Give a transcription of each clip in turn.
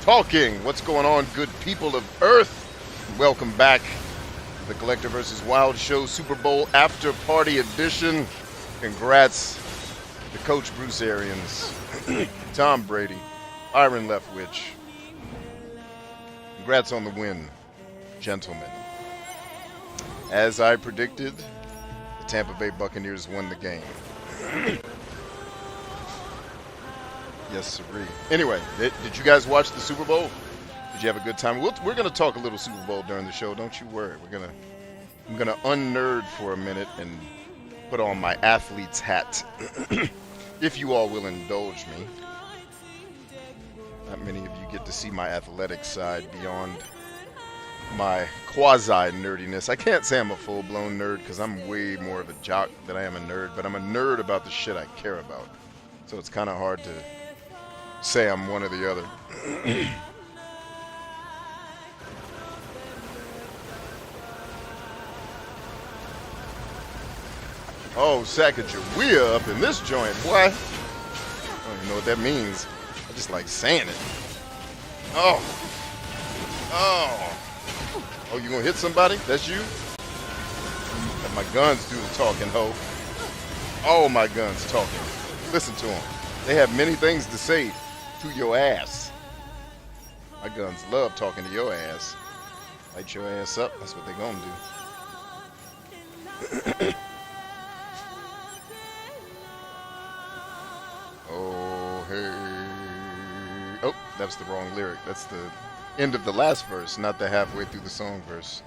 talking. What's going on, good people of Earth? Welcome back to the Collector vs. Wild Show Super Bowl After Party Edition. Congrats to Coach Bruce Arians, Tom Brady, Byron Leftwich. Congrats on the win, gentlemen. As I predicted, the Tampa Bay Buccaneers won the game. Yes, sirree. Anyway, did you guys watch the Super Bowl? Did you have a good time? We're going to talk a little Super Bowl during the show. Don't you worry. I'm gonna unnerd for a minute and put on my athlete's hat, if you all will indulge me. Not many of you get to see my athletic side beyond my quasi-nerdiness. I can't say I'm a full-blown nerd because I'm way more of a jock than I am a nerd, but I'm a nerd about the shit I care about. So it's kind of hard to say I'm one or the other. Oh, Sacagawea up in this joint, boy. I don't even know what that means. I just like saying it. Oh. Oh. Oh, you gonna hit somebody? That's you? Let my guns do the talking, ho. All my guns talking. Listen to them. They have many things to say to your ass. My guns love talking to your ass. Light your ass up. That's what they gonna do. Oh, hey. Oh, that was the wrong lyric. That's the end of the last verse, not the halfway through the song verse.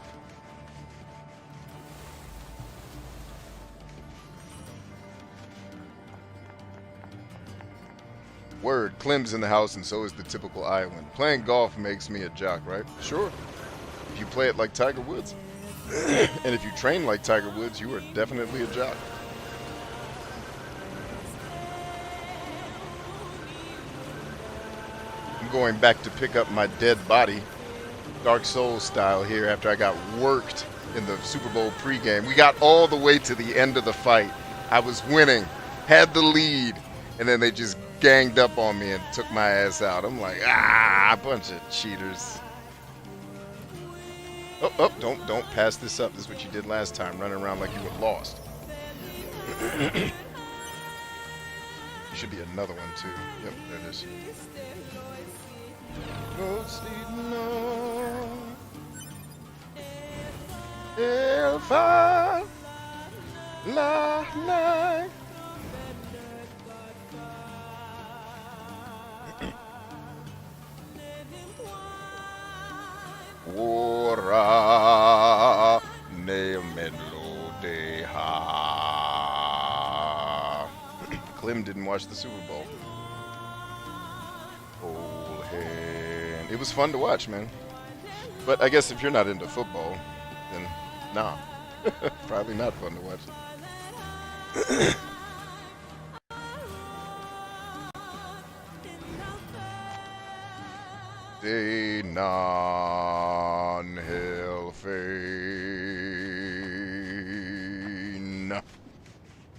Word, Clem's in the house, and so is the typical Iowan. Playing golf makes me a jock, right? Sure. If you play it like Tiger Woods, and if you train like Tiger Woods, you are definitely a jock. I'm going back to pick up my dead body, Dark Souls style here, after I got worked in the Super Bowl pregame. We got all the way to the end of the fight. I was winning, had the lead, and then they just ganged up on me and took my ass out. I'm like, a bunch of cheaters. Oh, don't pass this up. This is what you did last time, running around like you were lost. There should be another one too. Yep, there it is. Go sleep no. Hellfire, la la. Ora ne melodeha. Clem didn't watch the Super Bowl. Old hand. It was fun to watch, man. But I guess if you're not into football, then nah. Probably not fun to watch. De non Hellfane.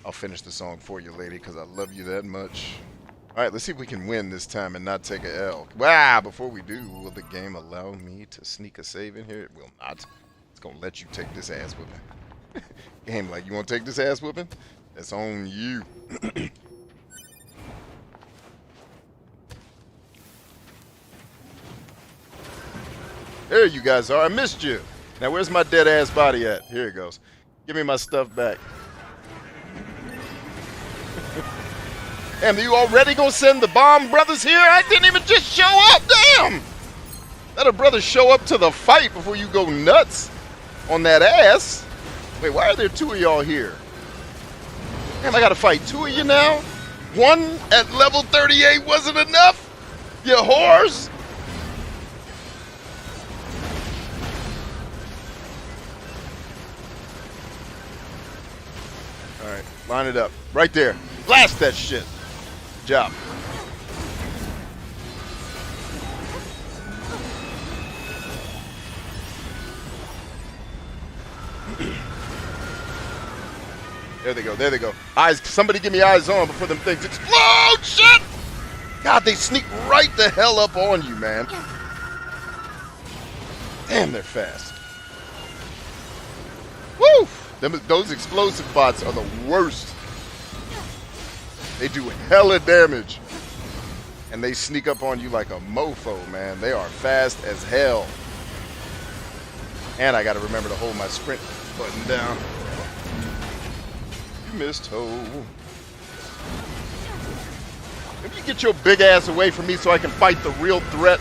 I'll finish the song for you, lady, because I love you that much. All right, let's see if we can win this time and not take a L. Wow, before we do, will the game allow me to sneak a save in here? It will not. It's going to let you take this ass whooping. Game like, you want to take this ass whooping? That's on you. There you guys are. I missed you. Now, where's my dead ass body at? Here it goes. Give me my stuff back. Damn, you already gonna send the bomb brothers here? I didn't even just show up. Damn. Let a brother show up to the fight before you go nuts on that ass. Wait, why are there two of y'all here? Damn, I gotta fight two of you now? One at level 38 wasn't enough? You whores. Alright, line it up. Right there. Blast that shit. Good job. There they go, there they go. Eyes, somebody give me eyes on before them things explode! Shit! God, they sneak right the hell up on you, man. Damn, they're fast. Woo! Those explosive bots are the worst. They do hella damage. And they sneak up on you like a mofo, man. They are fast as hell. And I gotta remember to hold my sprint button down. You missed, ho. Maybe you get your big ass away from me so I can fight the real threat.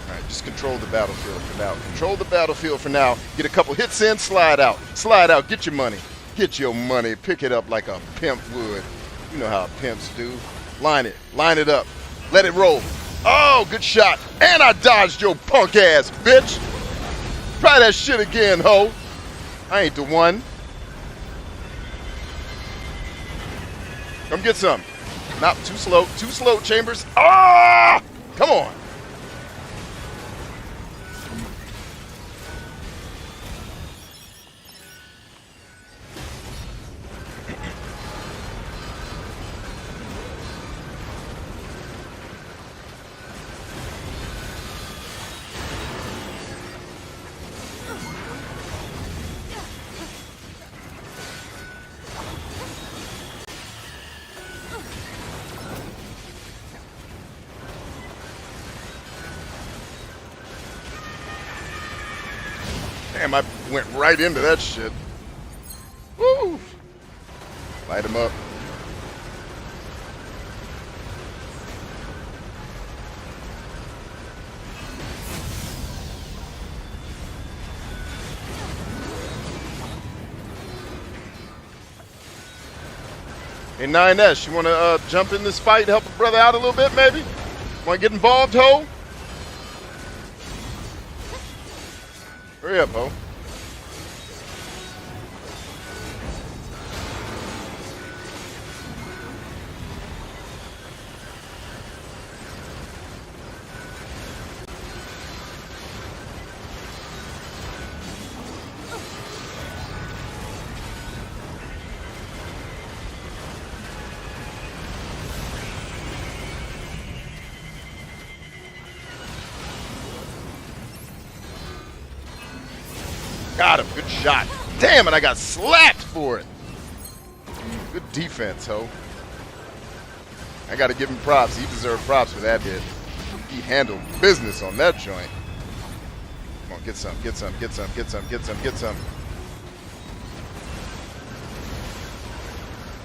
Alright, just control the battlefield for now. Control the battlefield for now. Get a couple hits in, slide out. Slide out, get your money. Get your money. Pick it up like a pimp would. You know how pimps do. Line it up. Let it roll. Oh, good shot. And I dodged your punk ass, bitch. Try that shit again, ho. I ain't the one. Come get some. Not too slow, Chambers. Ah! Come on. Damn, I went right into that shit. Woo! Light him up. Hey, 9S, you want to jump in this fight, help a brother out a little bit, maybe? Want to get involved, ho? Hurry up, ho. Got him. Good shot. Damn it, I got slapped for it. Good defense, ho. I got to give him props. He deserved props for that hit. He handled business on that joint. Come on, get some, get some, get some, get some, get some, get some.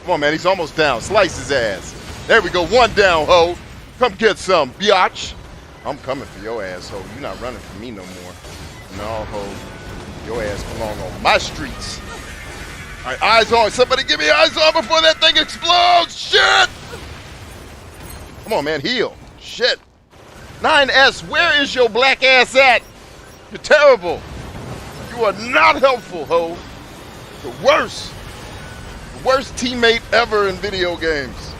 Come on, man. He's almost down. Slice his ass. There we go. One down, ho. Come get some, biatch. I'm coming for your ass, ho. You're not running from me no more. No, ho. Your ass belong on my streets. All right, eyes on. Somebody give me eyes on before that thing explodes. Shit! Come on, man. Heal. Shit. 9S, where is your black ass at? You're terrible. You are not helpful, ho. The worst. The worst teammate ever in video games.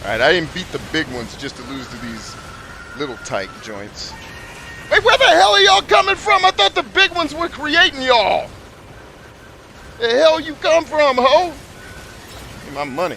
Alright, I didn't beat the big ones just to lose to these little tight joints. Wait, where the hell are y'all coming from? I thought the big ones were creating y'all. The hell you come from, ho? Give me my money.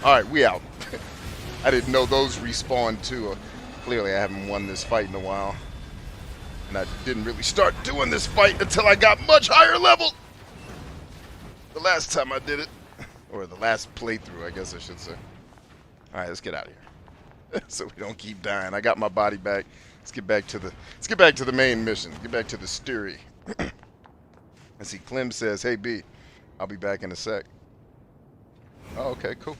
All right, we out. I didn't know those respawned too. Clearly, I haven't won this fight in a while. And I didn't really start doing this fight until I got much higher level. The last time I did it. Or the last playthrough, I guess I should say. All right, let's get out of here. So we don't keep dying. I got my body back. Let's get back to the main mission. Get back to the story. I see Clem says, "Hey B, I'll be back in a sec." Oh, okay, cool.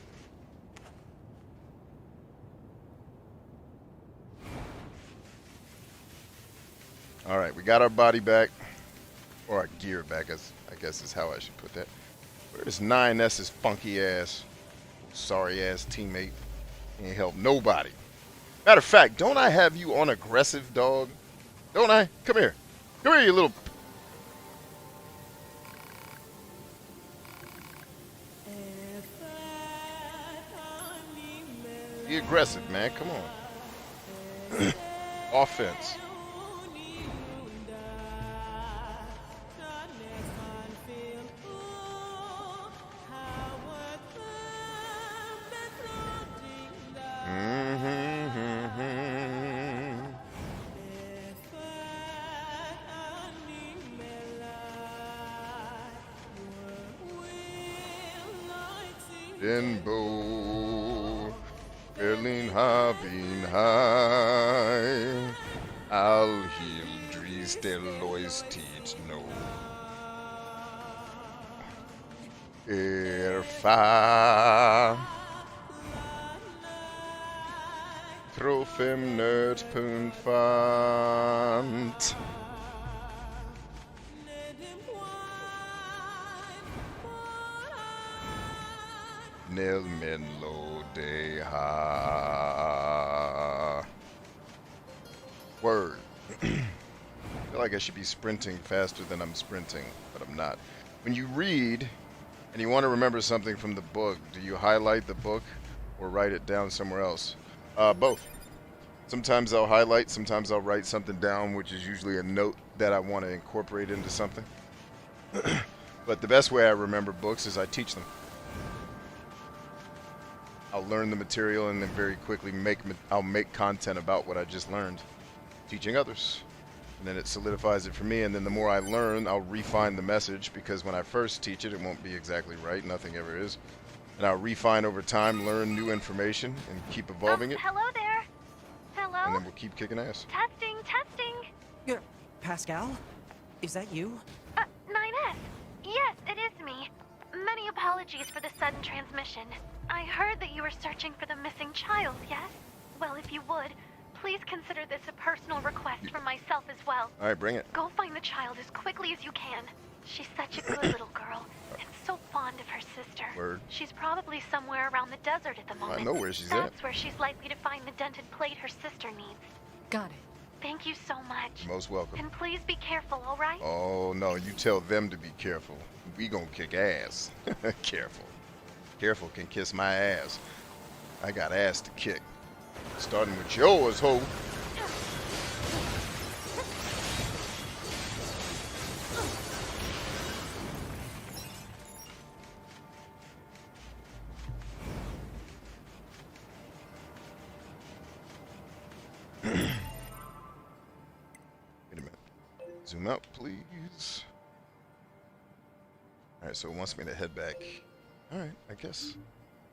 All right, we got our body back, or our gear back, as I guess is how I should put that. Where's 9S's funky ass, sorry ass teammate? Ain't help nobody. Matter of fact, don't I have you on aggressive, dog? Don't I? Come here, you little. Be aggressive, man. Come on. Offense. Denbo, Berlin haben high, all heal Dries der Leuchtet no. Erfahr, Trofim Nerdpunkt fand. Nel Menlo de ha. Word. I feel like I should be sprinting faster than I'm sprinting, but I'm not. When you read and you want to remember something from the book, do you highlight the book or write it down somewhere else? Both. Sometimes I'll highlight, sometimes I'll write something down, which is usually a note that I want to incorporate into something. But the best way I remember books is I teach them. I'll learn the material and then very quickly I'll make content about what I just learned, teaching others. And then it solidifies it for me, and then the more I learn, I'll refine the message, because when I first teach it, it won't be exactly right. Nothing ever is. And I'll refine over time, learn new information, and keep evolving it. Hello there. Hello? And then we'll keep kicking ass. Testing, testing. Pascal? Is that you? 9S. Yes, it is me. Many apologies for the sudden transmission. I heard that you were searching for the missing child, yes? Well, if you would, please consider this a personal request from myself as well. All right, bring it. Go find the child as quickly as you can. She's such a good little girl, and so fond of her sister. Word. She's probably somewhere around the desert at the moment. I know where she's That's at. where she's likely to find the dented plate her sister needs. Got it. Thank you so much. You're most welcome. And please be careful, all right? Oh, no, you tell them to be careful. We gonna kick ass. Careful. Careful can kiss my ass. I got ass to kick. Starting with yours, ho. Wait a minute. Zoom out, please. Alright, so it wants me to head back. Alright, I guess.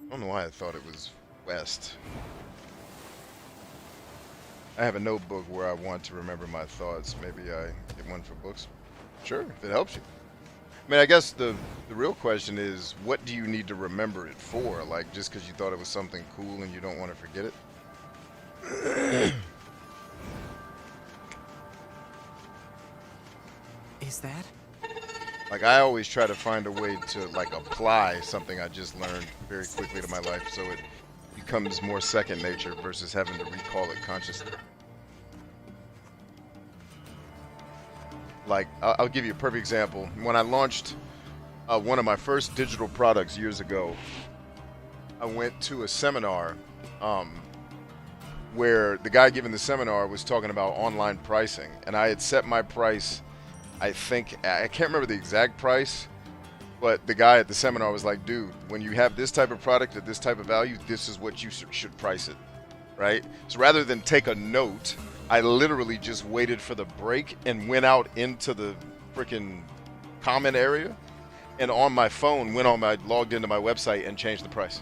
I don't know why I thought it was west. I have a notebook where I want to remember my thoughts. Maybe I get one for books. Sure, if it helps you. I mean, I guess the real question is, what do you need to remember it for? Like, just because you thought it was something cool and you don't want to forget it? Is that? Like, I always try to find a way to, like, apply something I just learned very quickly to my life so it becomes more second nature versus having to recall it consciously. Like, I'll give you a perfect example. When I launched one of my first digital products years ago, I went to a seminar where the guy giving the seminar was talking about online pricing, and I had set my price, I can't remember the exact price, but the guy at the seminar was like, dude, when you have this type of product at this type of value, this is what you should price it, right? So rather than take a note, I literally just waited for the break and went out into the freaking comment area, and on my phone logged into my website and changed the price.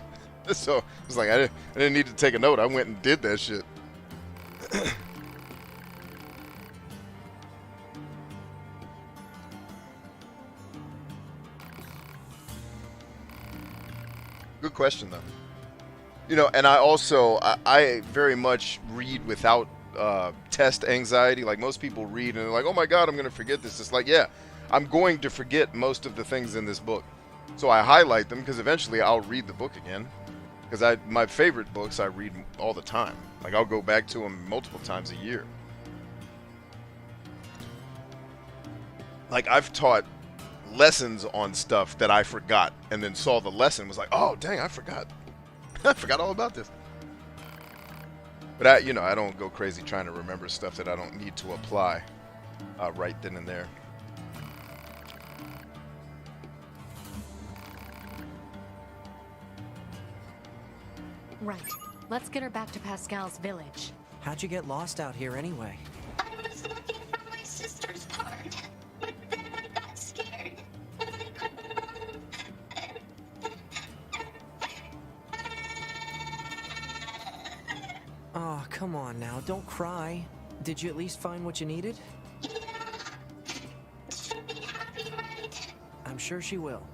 So it was like, I didn't need to take a note. I went and did that shit. Good question, though. You know, and I also, I very much read without test anxiety. Like, most people read and they're like, oh my god, I'm going to forget this. It's like, yeah, I'm going to forget most of the things in this book. So I highlight them because eventually I'll read the book again. Because my favorite books I read all the time. Like, I'll go back to them multiple times a year. Like, I've taught lessons on stuff that I forgot and then saw the lesson, was like, oh dang, I forgot. I forgot all about this. But I don't go crazy trying to remember stuff that I don't need to apply right then and there. Right. Let's get her back to Pascal's village. How'd you get lost out here anyway? I was looking for my sister's card, but then I got scared. And I couldn't Oh, come on now, don't cry. Did you at least find what you needed? Yeah. She'll be happy, right? I'm sure she will.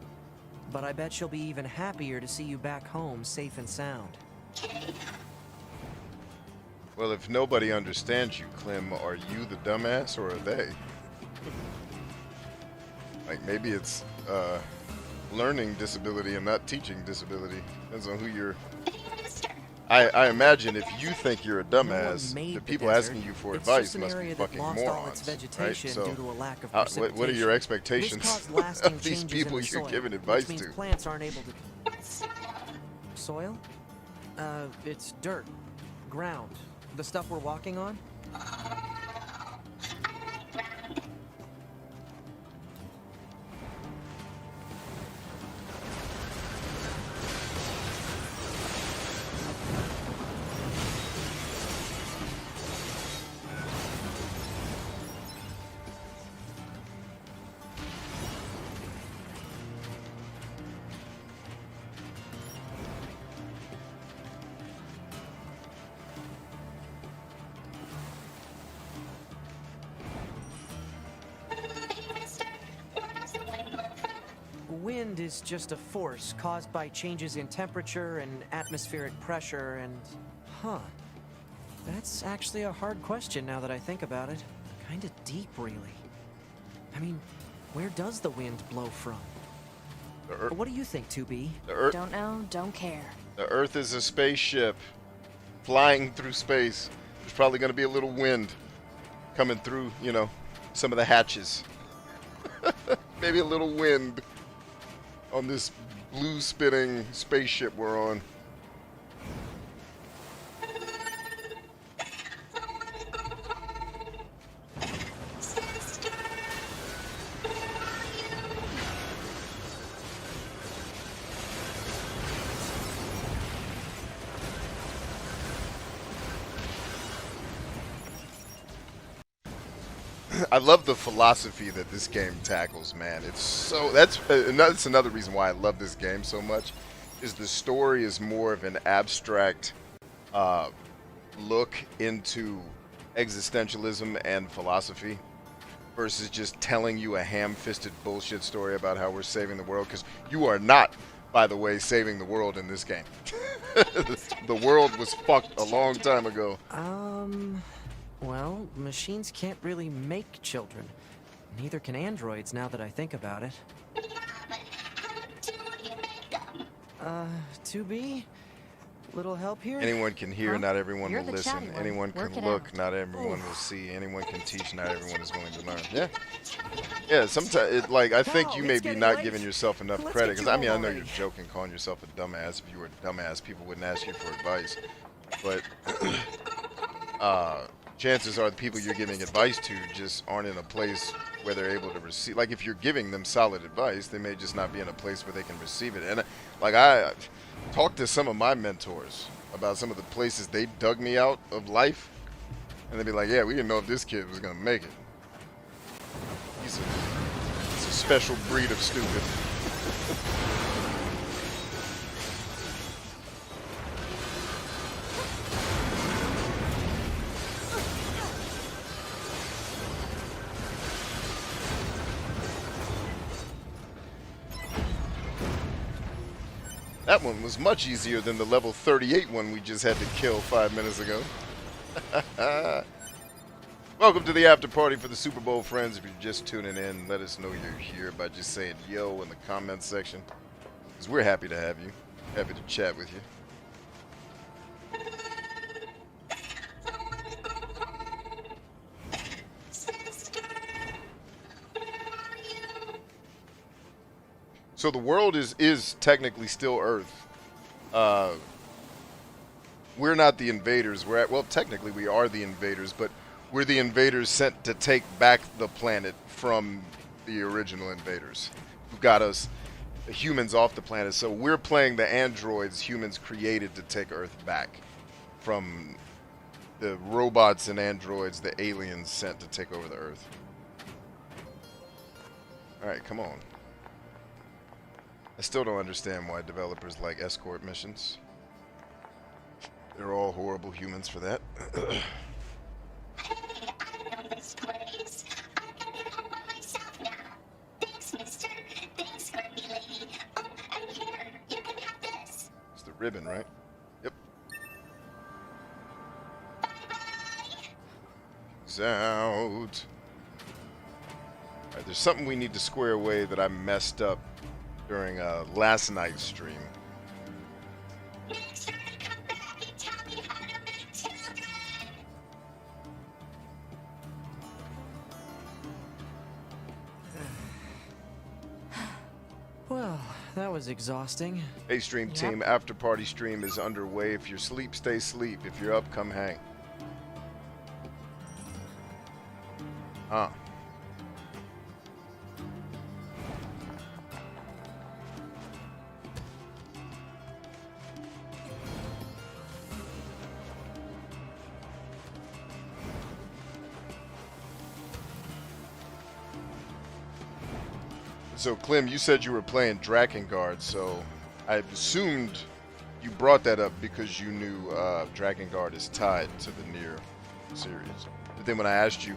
But I bet she'll be even happier to see you back home, safe and sound. Okay. Well, if nobody understands you, Clem, are you the dumbass or are they? Like, maybe it's learning disability and not teaching disability. Depends on who you're... I imagine if you think you're a dumbass, the people asking you for advice must be fucking morons, right? So, what are your expectations of these people you're giving advice to? Plants aren't able to... Soil? It's dirt. Ground. The stuff we're walking on? Wind is just a force caused by changes in temperature and atmospheric pressure and... Huh. That's actually a hard question now that I think about it. Kinda deep, really. I mean, where does the wind blow from? What do you think, 2B? The Earth. Don't know, don't care. The Earth is a spaceship flying through space. There's probably going to be a little wind coming through, some of the hatches. Maybe a little wind on this blue spinning spaceship we're on. I love the philosophy that this game tackles, man. It's so that's another reason why I love this game so much. Is the story is more of an abstract look into existentialism and philosophy versus just telling you a ham-fisted bullshit story about how we're saving the world. Because you are not, by the way, saving the world in this game. The world was fucked a long time ago. Well, machines can't really make children. Neither can androids, now that I think about it. Yeah, but how do you make them? 2B? Little help here? Anyone can hear, not everyone You're will the listen. chatty one. Anyone Work can it look, out. not everyone will see. Anyone can teach, not everyone is willing to learn. Yeah. Yeah, sometimes, I think Cal, you may it's be getting not late. giving yourself enough Let's credit. get Because, you I home know already. you're joking, calling yourself a dumbass. If you were a dumbass, people wouldn't ask you for advice. But, chances are the people you're giving advice to just aren't in a place where they're able to receive. Like, if you're giving them solid advice, they may just not be in a place where they can receive it. And I talked to some of my mentors about some of the places they dug me out of life, and they'd be like, yeah, we didn't know if this kid was gonna make it. He's a special breed of stupid. That one was much easier than the level 38 one we just had to kill 5 minutes ago. Welcome to the after party for the Super Bowl, friends. If you're just tuning in, let us know you're here by just saying yo in the comments section. Because we're happy to have you. Happy to chat with you. So the world is technically still Earth. We're not the invaders. Well, technically we are the invaders, but we're the invaders sent to take back the planet from the original invaders who got us humans off the planet. So we're playing the androids humans created to take Earth back from the robots and androids the aliens sent to take over the Earth. Alright, come on. I still don't understand why developers like escort missions. They're all horrible humans for that. Hey, I know this place. I can get home by myself now. Thanks, mister. Thanks, Grumpy Lady. Oh, and here, you can have this. It's the ribbon, right? Yep. Bye-bye. It's out. Alright, there's something we need to square away that I messed up during last night's stream. Make sure to come back and tell me how to make children. Well, that was exhausting. Hey stream team, after party stream is underway. If you're asleep, stay asleep. If you're up, come hang. Huh. So, Clem, you said you were playing Drakengard, so I assumed you brought that up because you knew Drakengard is tied to the Nier series. But then when I asked you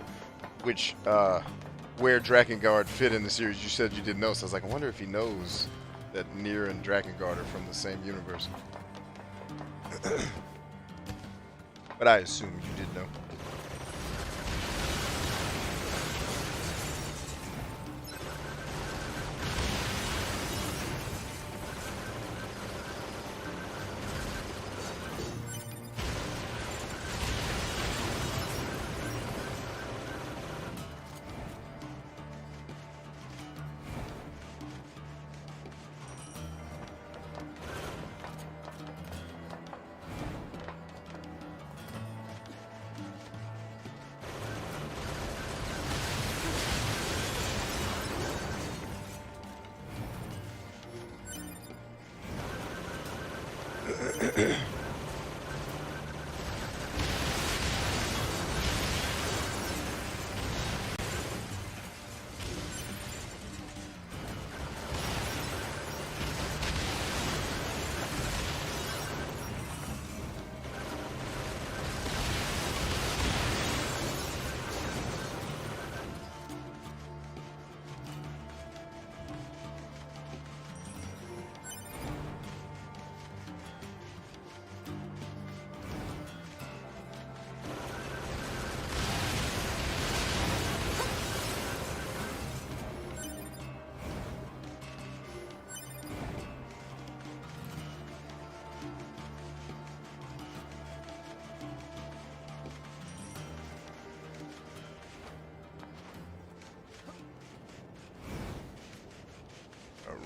where Drakengard fit in the series, you said you didn't know. So I was like, I wonder if he knows that Nier and Drakengard are from the same universe. But I assume you did know.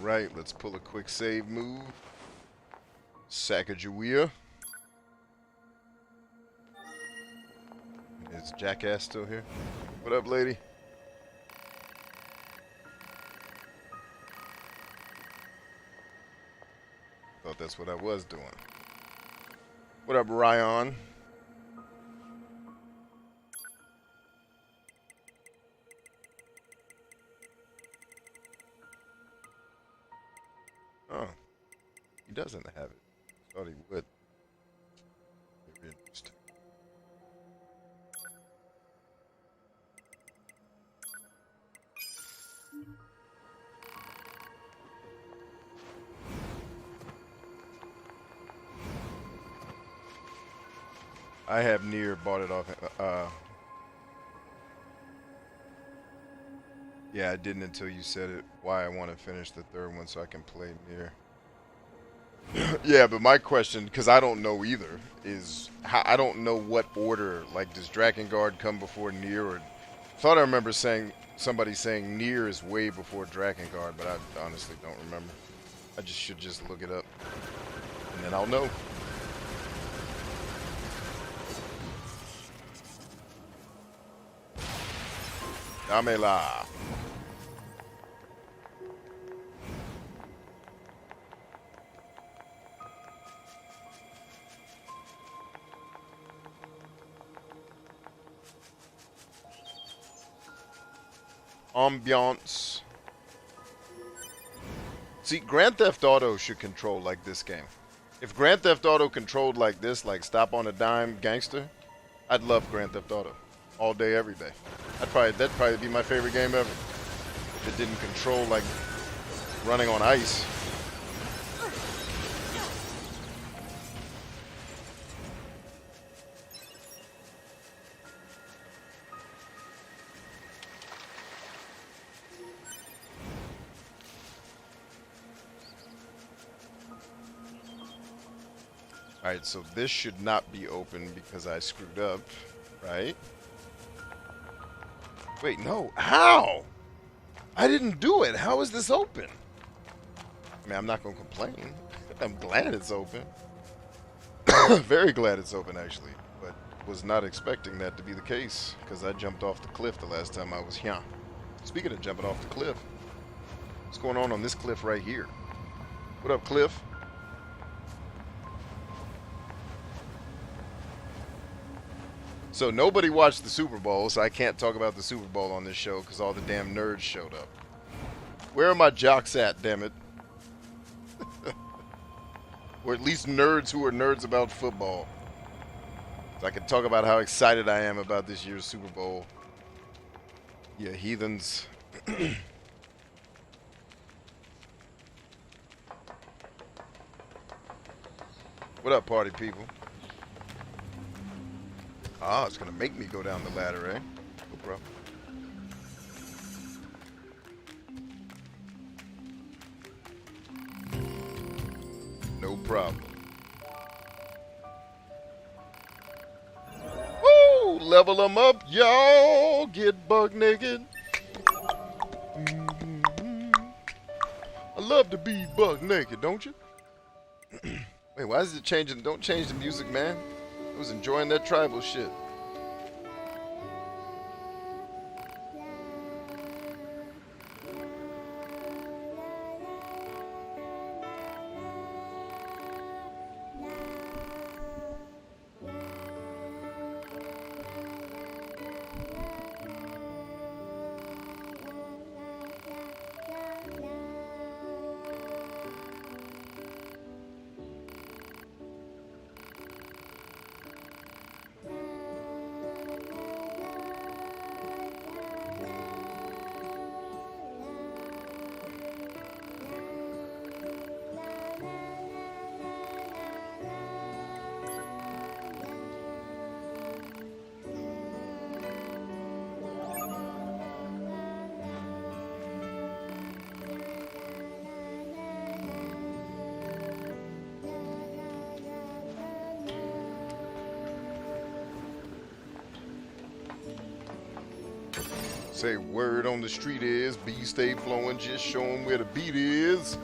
Alright, let's pull a quick save move. Sacagawea. Is Jackass still here? What up, lady? Thought that's what I was doing. What up, Ryan? Oh, he doesn't have it. Thought he would. Very interesting. I have Nier, bought it off. Yeah, I didn't until you said it. Why I want to finish the third one so I can play Nier. Yeah, but my question, because I don't know either, is how, I don't know what order. Like, does Drakengard come before Nier? Or thought I remember somebody saying Nier is way before Drakengard, but I honestly don't remember. I should just look it up, and then I'll know. Damela. Ambiance. See, Grand Theft Auto should control like this game. If Grand Theft Auto controlled like this, like Stop on a Dime Gangster, I'd love Grand Theft Auto. All day, every day. That'd probably be my favorite game ever. If it didn't control like running on ice. Alright, so this should not be open because I screwed up, right? Wait, no. How? I didn't do it. How is this open? I mean, I'm not going to complain. I'm glad it's open. Very glad it's open, actually. But was not expecting that to be the case because I jumped off the cliff the last time I was here. Speaking of jumping off the cliff, what's going on this cliff right here? What up, Cliff? So nobody watched the Super Bowl, so I can't talk about the Super Bowl on this show because all the damn nerds showed up. Where are my jocks at, damn it? Or at least nerds who are nerds about football. So I can talk about how excited I am about this year's Super Bowl. Yeah, heathens. What up, party people? Ah, it's gonna make me go down the ladder, eh? No problem. No problem. Woo! Level them up, y'all! Get bug naked. I love to be bug naked, don't you? Wait, why is it changing? Don't change the music, man. I was enjoying that tribal shit. Say word on the street is, B stay flowing, just show 'em where the beat is.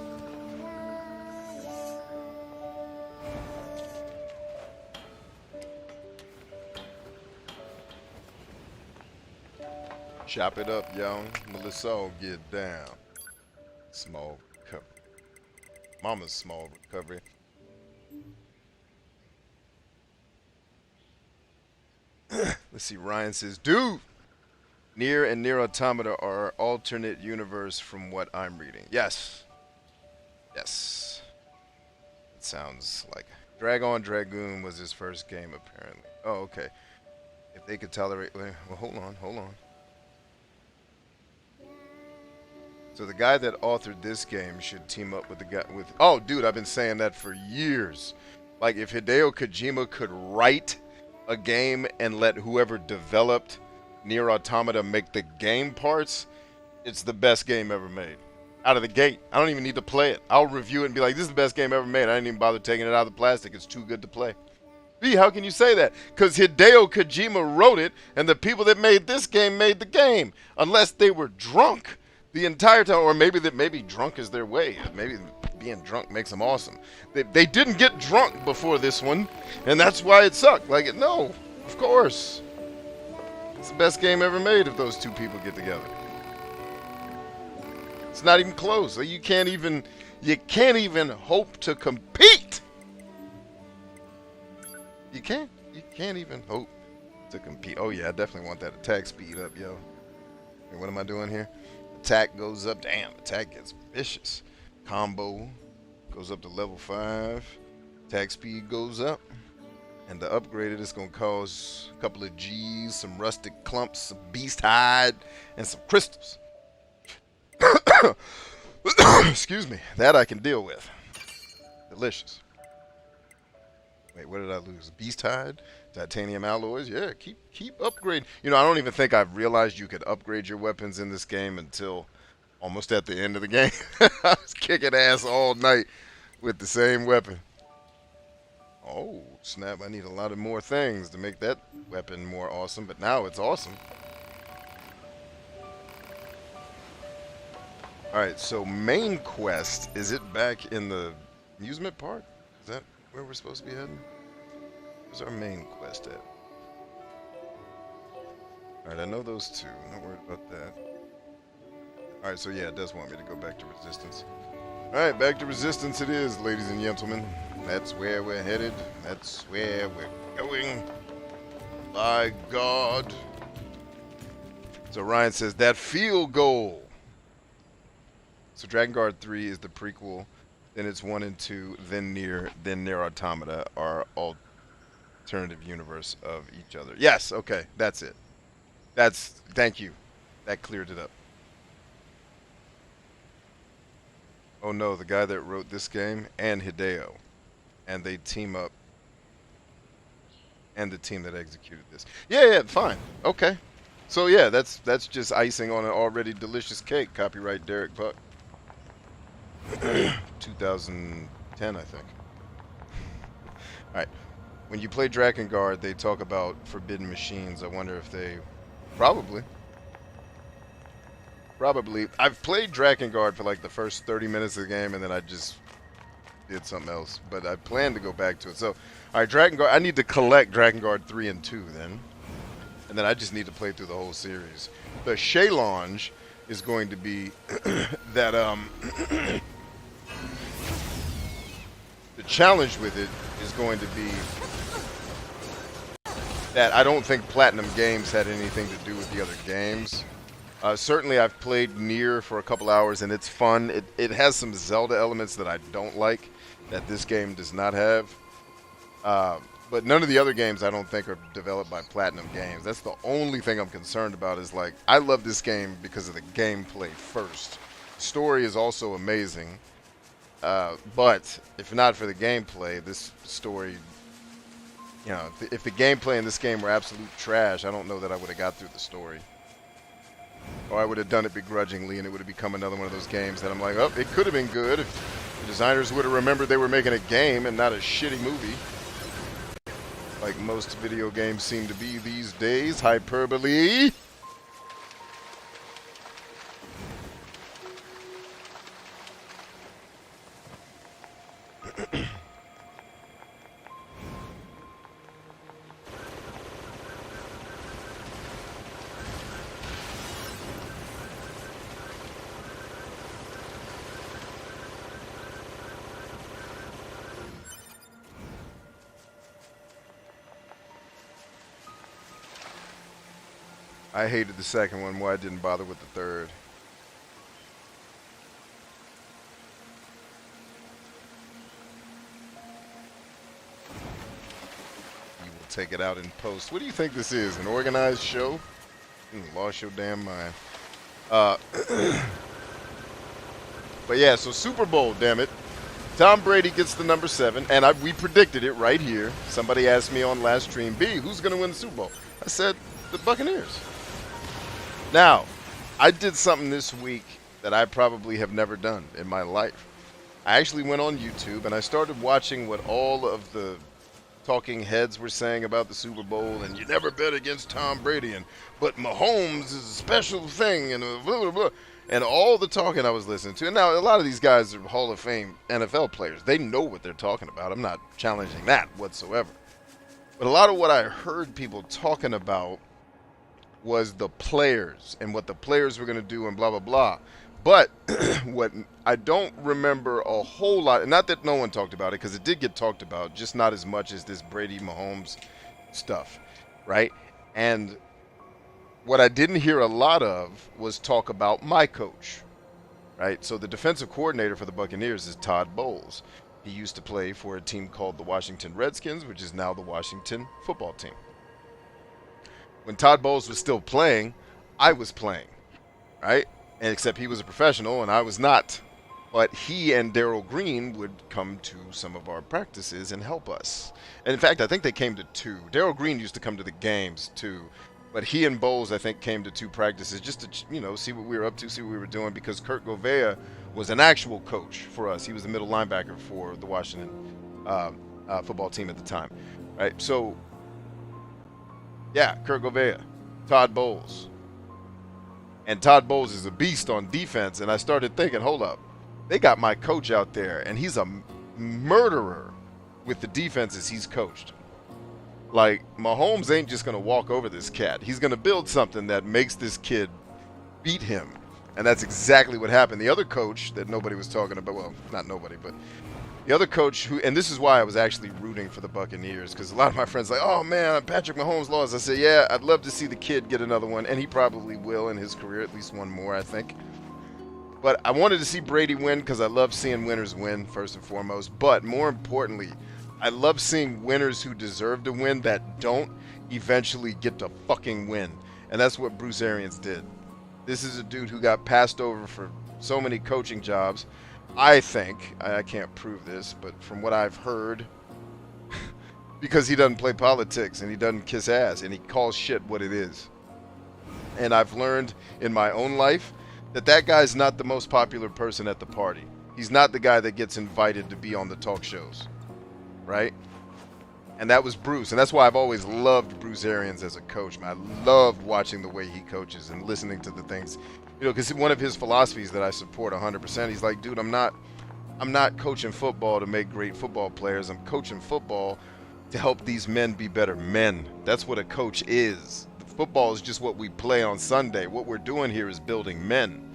Chop it up, y'all. Let's all get down. Small recovery. Mama's small recovery. Let's see, Ryan says, dude! Nier and Nier Automata are alternate universe from what I'm reading. Yes. Yes. It sounds like Dragon Dragoon was his first game, apparently. Oh, okay. If they could tolerate... Well, hold on. So the guy that authored this game should team up with the guy with... Oh, dude, I've been saying that for years. Like, if Hideo Kojima could write a game and let whoever developed Nier Automata make the game parts, it's the best game ever made. Out of the gate. I don't even need to play it. I'll review it and be like, this is the best game ever made. I didn't even bother taking it out of the plastic. It's too good to play. B, how can you say that? Because Hideo Kojima wrote it, and the people that made this game made the game. Unless they were drunk the entire time, or maybe drunk is their way. Maybe being drunk makes them awesome. They didn't get drunk before this one, and that's why it sucked. Like, no, of course. It's the best game ever made if those two people get together. It's not even close. You can't even hope to compete. You can't even hope to compete. Oh yeah, I definitely want that attack speed up, yo. Hey, what am I doing here? Attack goes up. Damn, attack gets vicious. Combo goes up to level 5. Attack speed goes up. And to upgrade it, it's going to cost a couple of G's, some rustic clumps, some beast hide, and some crystals. Excuse me. That I can deal with. Delicious. Wait, what did I lose? Beast hide? Titanium alloys? Yeah, keep upgrading. You know, I don't even think I've realized you could upgrade your weapons in this game until almost at the end of the game. I was kicking ass all night with the same weapon. Oh, snap. I need a lot of more things to make that weapon more awesome, but now it's awesome. Alright, so main quest, is it back in the amusement park? Is that where we're supposed to be heading? Where's our main quest at? Alright, I know those two. Not worried about that. Alright, so yeah, it does want me to go back to Resistance. Alright, back to Resistance it is, ladies and gentlemen. That's where we're headed. That's where we're going. By God. So Ryan says, that field goal. So Drakengard 3 is the prequel. Then it's 1 and 2. Then Nier Automata are alternative universe of each other. Yes, okay, that's it. Thank you. That cleared it up. Oh no, the guy that wrote this game and Hideo. And they team up. And the team that executed this. Yeah, fine. Okay. So yeah, that's just icing on an already delicious cake. Copyright Derek Buck. 2010, I think. Alright. When you play Drakengard, they talk about forbidden machines. I wonder if they... Probably. I've played Drakengard for like the first 30 minutes of the game, and then I just did something else. But I plan to go back to it. So, alright, Drakengard. I need to collect Drakengard 3 and 2 then. And then I just need to play through the whole series. The challenge is going to be that, the challenge with it is going to be that I don't think PlatinumGames had anything to do with the other games. Certainly I've played Nier for a couple hours and it's fun. It has some Zelda elements that I don't like, that this game does not have. But none of the other games I don't think are developed by PlatinumGames. That's the only thing I'm concerned about is like, I love this game because of the gameplay first. Story is also amazing. But if not for the gameplay, this story, you know, if the gameplay in this game were absolute trash, I don't know that I would have got through the story. Or I would have done it begrudgingly and it would have become another one of those games that I'm like, oh, it could have been good if the designers would have remembered they were making a game and not a shitty movie. Like most video games seem to be these days. Hyperbole. I hated the second one, why I didn't bother with the third. You will take it out in post. What do you think this is? An organized show? You lost your damn mind. But yeah, so Super Bowl, damn it. Tom Brady gets the number 7, and we predicted it right here. Somebody asked me on last stream, B, who's going to win the Super Bowl? I said, the Buccaneers. Now, I did something this week that I probably have never done in my life. I actually went on YouTube, and I started watching what all of the talking heads were saying about the Super Bowl, and you never bet against Tom Brady, but Mahomes is a special thing, and blah, blah, blah. And all the talking I was listening to, and now a lot of these guys are Hall of Fame NFL players. They know what they're talking about. I'm not challenging that whatsoever. But a lot of what I heard people talking about was the players and what the players were going to do and blah, blah, blah. But what I don't remember a whole lot, and not that no one talked about it, because it did get talked about, just not as much as this Brady Mahomes stuff, right? And what I didn't hear a lot of was talk about my coach, right? So the defensive coordinator for the Buccaneers is Todd Bowles. He used to play for a team called the Washington Redskins, which is now the Washington football team. When Todd Bowles was still playing, I was playing, right? And except he was a professional and I was not. But he and Daryl Green would come to some of our practices and help us. And in fact, I think they came to 2. Daryl Green used to come to the games too. But he and Bowles, I think, came to 2 practices just to, see what we were up to, see what we were doing, because Kurt Govea was an actual coach for us. He was the middle linebacker for the Washington football team at the time, right? So, yeah, Kurt Govea, Todd Bowles. And Todd Bowles is a beast on defense, and I started thinking, hold up, they got my coach out there, and he's a murderer with the defenses he's coached. Like, Mahomes ain't just going to walk over this cat. He's going to build something that makes this kid beat him. And that's exactly what happened. The other coach that nobody was talking about, well, not nobody, but the other coach who, and this is why I was actually rooting for the Buccaneers, because a lot of my friends like, oh man, Patrick Mahomes lost. I said, yeah, I'd love to see the kid get another one, and he probably will in his career, at least one more, I think. But I wanted to see Brady win because I love seeing winners win, first and foremost. But more importantly, I love seeing winners who deserve to win that don't eventually get to fucking win. And that's what Bruce Arians did. This is a dude who got passed over for so many coaching jobs. I think, I can't prove this, but from what I've heard, because he doesn't play politics and he doesn't kiss ass and he calls shit what it is. And I've learned in my own life that that guy's not the most popular person at the party. He's not the guy that gets invited to be on the talk shows. Right? And that was Bruce. And that's why I've always loved Bruce Arians as a coach, man. I loved watching the way he coaches and listening to the things, because one of his philosophies that I support 100%, he's like, dude, I'm not coaching football to make great football players. I'm coaching football to help these men be better men. That's what a coach is. Football is just what we play on Sunday. What we're doing here is building men.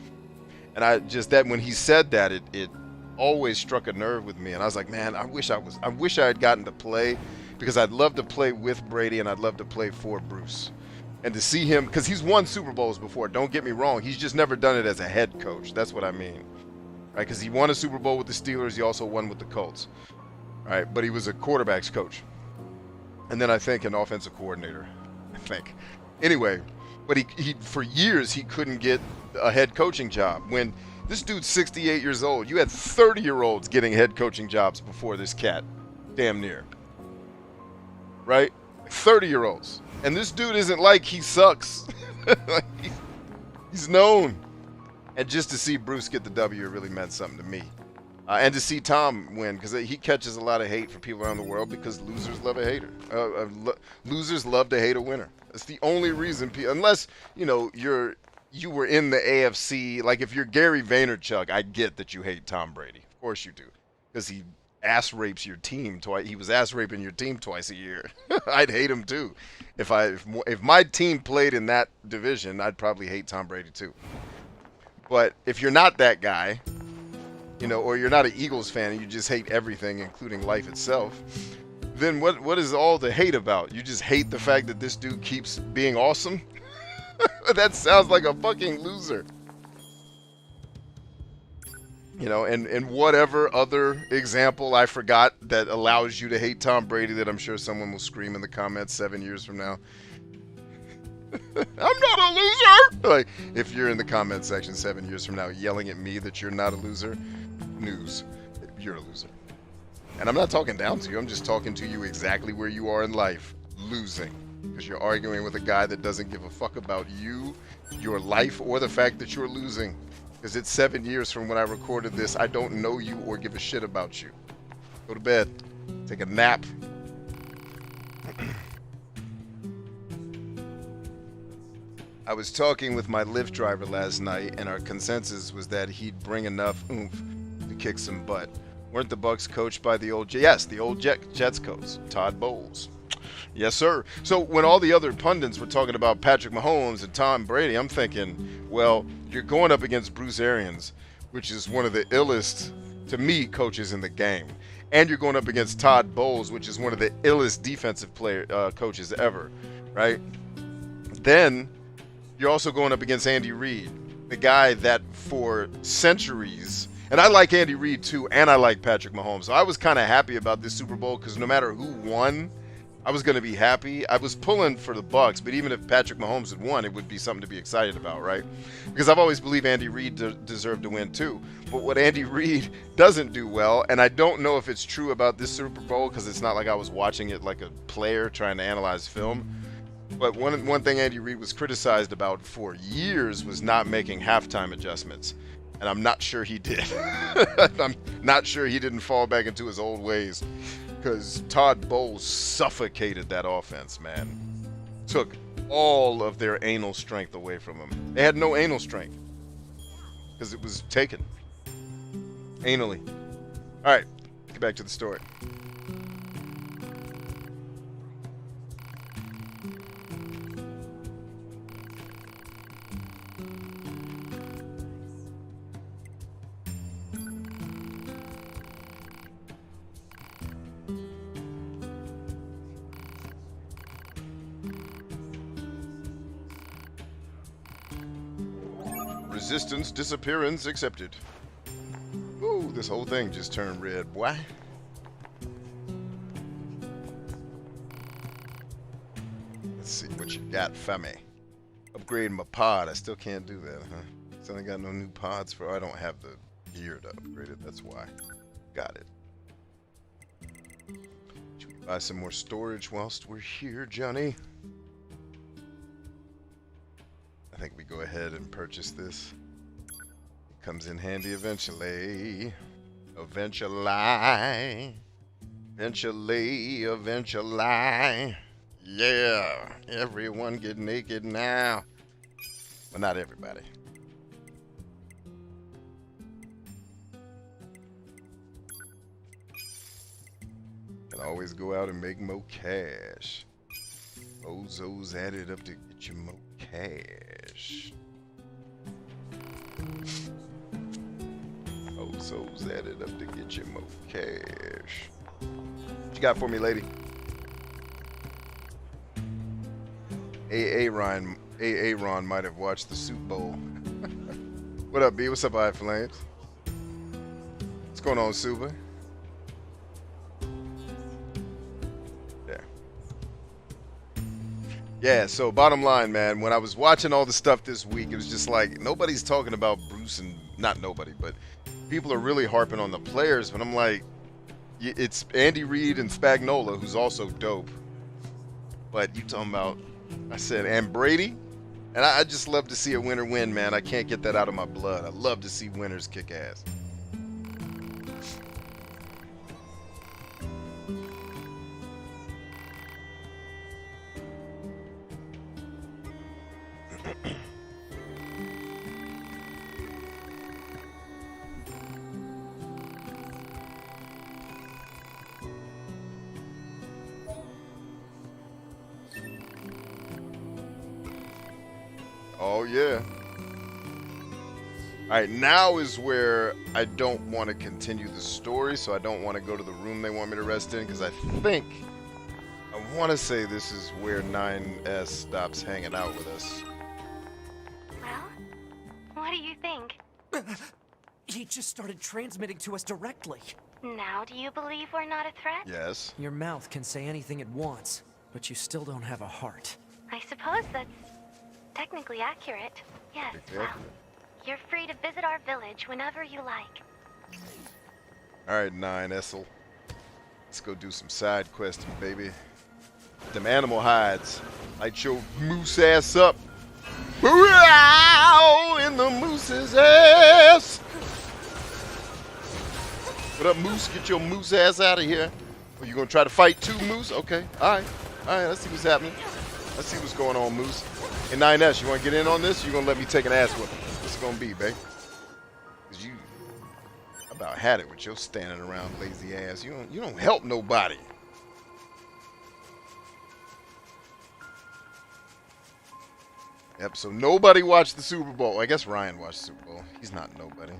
And that when he said that, it always struck a nerve with me, and I was like, man, I wish I had gotten to play, because I'd love to play with Brady and I'd love to play for Bruce, and to see him, because he's won Super Bowls before, don't get me wrong, he's just never done it as a head coach. That's what I mean, right? Because he won a Super Bowl with the Steelers, he also won with the Colts, right? But he was a quarterback's coach, and then I think an offensive coordinator, I think. Anyway, but he for years he couldn't get a head coaching job. When this dude's 68 years old. You had 30-year-olds getting head coaching jobs before this cat. Damn near. Right? 30-year-olds. And this dude isn't like he sucks. He's known. And just to see Bruce get the W really meant something to me. And to see Tom win, because he catches a lot of hate from people around the world, because losers love a hater. Losers love to hate a winner. That's the only reason. Unless, you were in the AFC. Like, if you're Gary Vaynerchuk, I get that you hate Tom Brady. Of course you do. Because he ass rapes your team twice. He was ass raping your team twice a year. I'd hate him too. If my team played in that division, I'd probably hate Tom Brady too. But if you're not that guy, or you're not an Eagles fan and you just hate everything, including life itself, then what is all the hate about? You just hate the fact that this dude keeps being awesome? That sounds like a fucking loser. And whatever other example I forgot that allows you to hate Tom Brady, that I'm sure someone will scream in the comments 7 years from now. I'm not a loser! Like, if you're in the comment section 7 years from now yelling at me that you're not a loser, news. you're a loser. And I'm not talking down to you. I'm just talking to you exactly where you are in life. Losing. Because you're arguing with a guy that doesn't give a fuck about you, your life, or the fact that you're losing. Because it's 7 years from when I recorded this. I don't know you or give a shit about you. Go to bed. Take a nap. I was talking with my Lyft driver last night, and our consensus was that he'd bring enough oomph to kick some butt. Weren't the Bucks coached by the old Yes, the old Jets coach, Todd Bowles. Yes, sir. So when all the other pundits were talking about Patrick Mahomes and Tom Brady, I'm thinking, well, you're going up against Bruce Arians, which is one of the illest, to me, coaches in the game. And you're going up against Todd Bowles, which is one of the illest defensive coaches ever, right? Then you're also going up against Andy Reid, the guy that for centuries, and I like Andy Reid too, and I like Patrick Mahomes. So I was kind of happy about this Super Bowl because no matter who won, I was going to be happy. I was pulling for the Bucks, but even if Patrick Mahomes had won, it would be something to be excited about, right? Because I've always believed Andy Reid deserved to win too. But what Andy Reid doesn't do well, and I don't know if it's true about this Super Bowl because it's not like I was watching it like a player trying to analyze film. But one thing Andy Reid was criticized about for years was not making halftime adjustments. And I'm not sure he did. I'm not sure he didn't fall back into his old ways. Because Todd Bowles suffocated that offense, man. Took all of their anal strength away from them. They had no anal strength. Because it was taken. Anally. Alright, get back to the story. Resistance disappearance accepted. Ooh, this whole thing just turned red. Why? Let's see what you got for me. Upgrade my pod. I still can't do that, huh? Still ain't got no new pods for. I don't have the gear to upgrade it. That's why. Got it. Should we buy some more storage whilst we're here, Johnny? I think we go ahead and purchase this. It comes in handy eventually. Eventually. Yeah. Everyone get naked now. Well, not everybody. Can always go out and make more cash. Bozos added up to get you more cash. Bozos added up to get you more cash. What you got for me, lady? Ron might have watched the Super Bowl. What up, B? What's up, High Flames? What's going on, Super? Yeah, so bottom line, man, when I was watching all the stuff this week, it was just like, nobody's talking about Bruce and, not nobody, but people are really harping on the players, but I'm like, it's Andy Reid and Spagnuolo, who's also dope. But you talking about, I said, and Brady? And I just love to see a winner win, man. I can't get that out of my blood. I love to see winners kick ass. Oh, yeah. All right, now is where I don't want to continue the story, so I don't want to go to the room they want me to rest in, because I want to say this is where 9S stops hanging out with us. Well, what do you think? He just started transmitting to us directly. Now do you believe we're not a threat? Yes. Your mouth can say anything it wants, but you still don't have a heart. I suppose that's technically accurate. Yes, well, you're free to visit our village whenever you like. Alright, 9 Essel. Let's go do some side questing, baby. Them animal hides. Light your moose ass up. Wow, in the moose's ass. What up, moose? Get your moose ass out of here. Are you gonna try to fight 2 moose? Okay. Alright. Alright, let's see what's happening. Let's see what's going on, moose. Hey, 9S, you wanna get in on this? You gonna let me take an ass whipping? What's it gonna be, babe? Cause you about had it with your standing around lazy ass. You don't help nobody. Yep, so nobody watched the Super Bowl. I guess Ryan watched the Super Bowl. He's not nobody.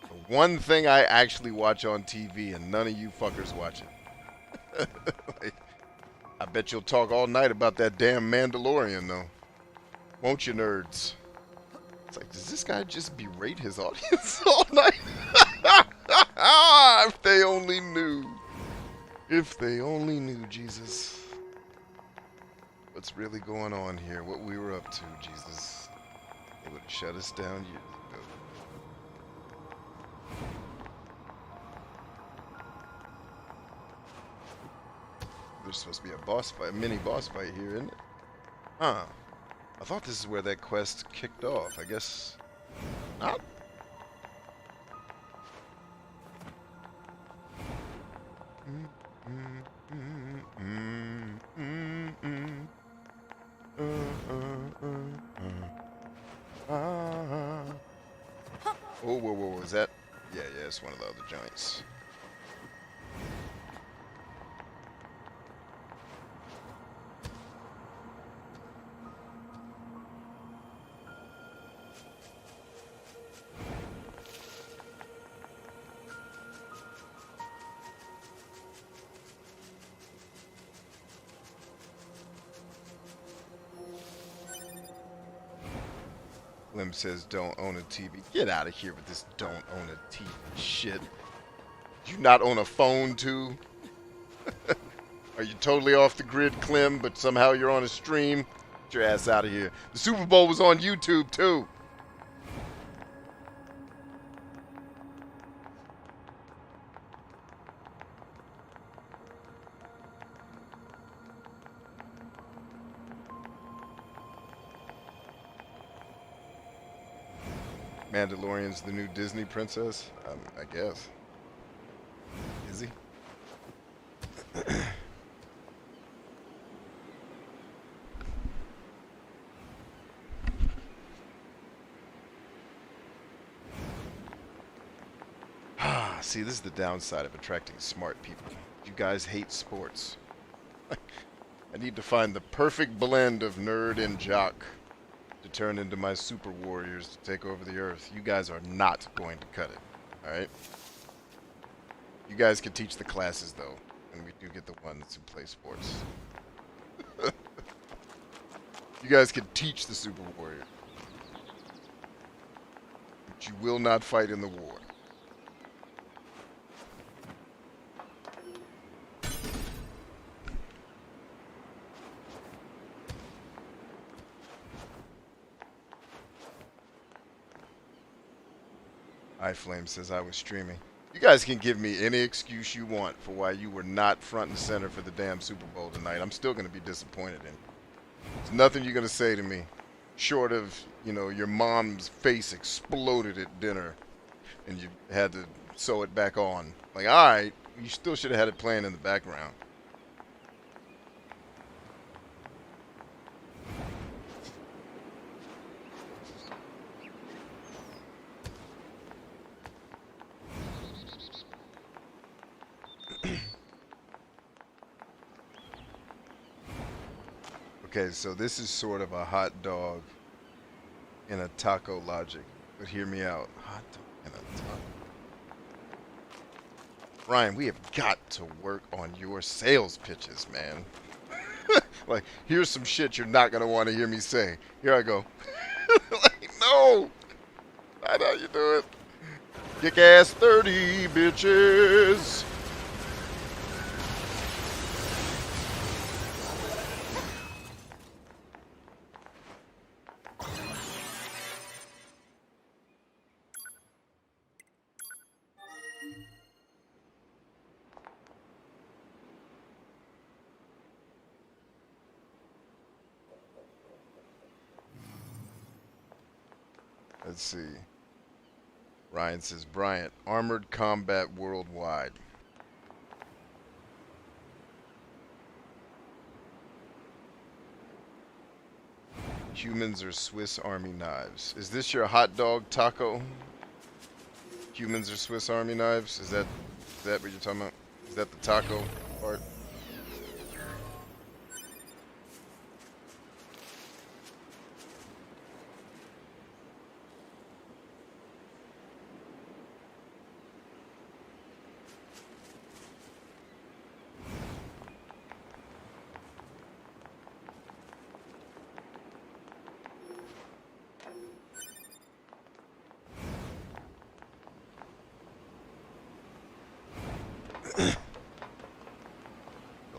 The one thing I actually watch on TV and none of you fuckers watch it. Like, I bet you'll talk all night about that damn Mandalorian, though. Won't you, nerds? It's like, does this guy just berate his audience all night? If they only knew. If they only knew, Jesus. What's really going on here? What we were up to, Jesus. They would have shut us down years ago. There's supposed to be a boss fight, a mini boss fight here, isn't it? Huh. I thought this is where that quest kicked off. I guess not. Oh, whoa, is that? Yeah, it's one of the other joints. Lim says don't own a TV. Get out of here with this don't own a TV shit. You not own a phone too? Are you totally off the grid, Clem, but somehow you're on a stream? Get your ass out of here. The Super Bowl was on YouTube too. Mandalorian's the new Disney princess? I guess. Is he? See, this is the downside of attracting smart people. You guys hate sports. I need to find the perfect blend of nerd and jock to turn into my super warriors to take over the earth. You guys are not going to cut it. Alright? You guys can teach the classes, though. And we do get the ones who play sports. You guys can teach the super warrior. But you will not fight in the war. iFlame says I was streaming. You guys can give me any excuse you want for why you were not front and center for the damn Super Bowl tonight. I'm still going to be disappointed in you. There's nothing you're going to say to me short of, you know, your mom's face exploded at dinner and you had to sew it back on. Like, alright, you still should have had it playing in the background. Okay, so this is sort of a hot dog in a taco logic, but hear me out. Hot dog in a taco. Ryan, we have got to work on your sales pitches, man. Like, here's some shit you're not going to want to hear me say. Here I go. Like, no! That's how you do it. Kick ass 30, bitches! Let's see. Ryan says, Bryant, armored combat worldwide. Humans are Swiss Army knives. Is this your hot dog taco? Humans are Swiss Army knives? Is that what you're talking about? Is that the taco part?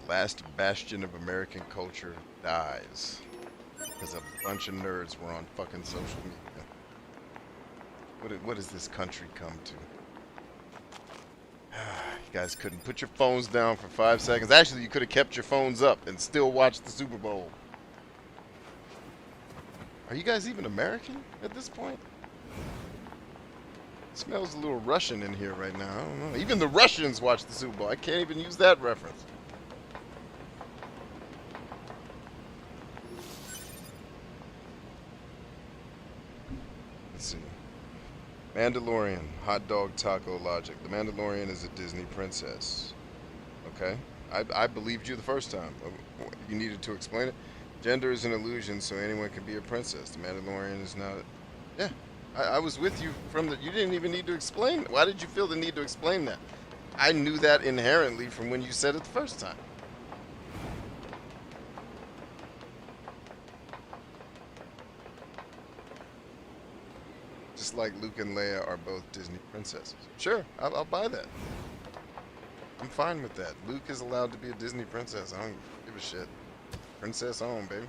Last bastion of American culture dies because a bunch of nerds were on fucking social media. What does this country come to? You guys couldn't put your phones down for 5 seconds. Actually, you could have kept your phones up and still watched the Super Bowl. Are you guys even American at this point? It smells a little Russian in here right now. I don't know. Even the Russians watch the Super Bowl. I can't even use that reference. Let's see. Mandalorian, hot dog taco logic. The Mandalorian is a Disney princess. Okay. I believed you the first time. You needed to explain it. Gender is an illusion, so anyone can be a princess. The Mandalorian is not. Yeah. I was with you from the. You didn't even need to explain. Why did you feel the need to explain that? I knew that inherently from when you said it the first time. Just like Luke and Leia are both Disney princesses. Sure, I'll buy that. I'm fine with that. Luke is allowed to be a Disney princess. I don't give a shit. Princess on, baby.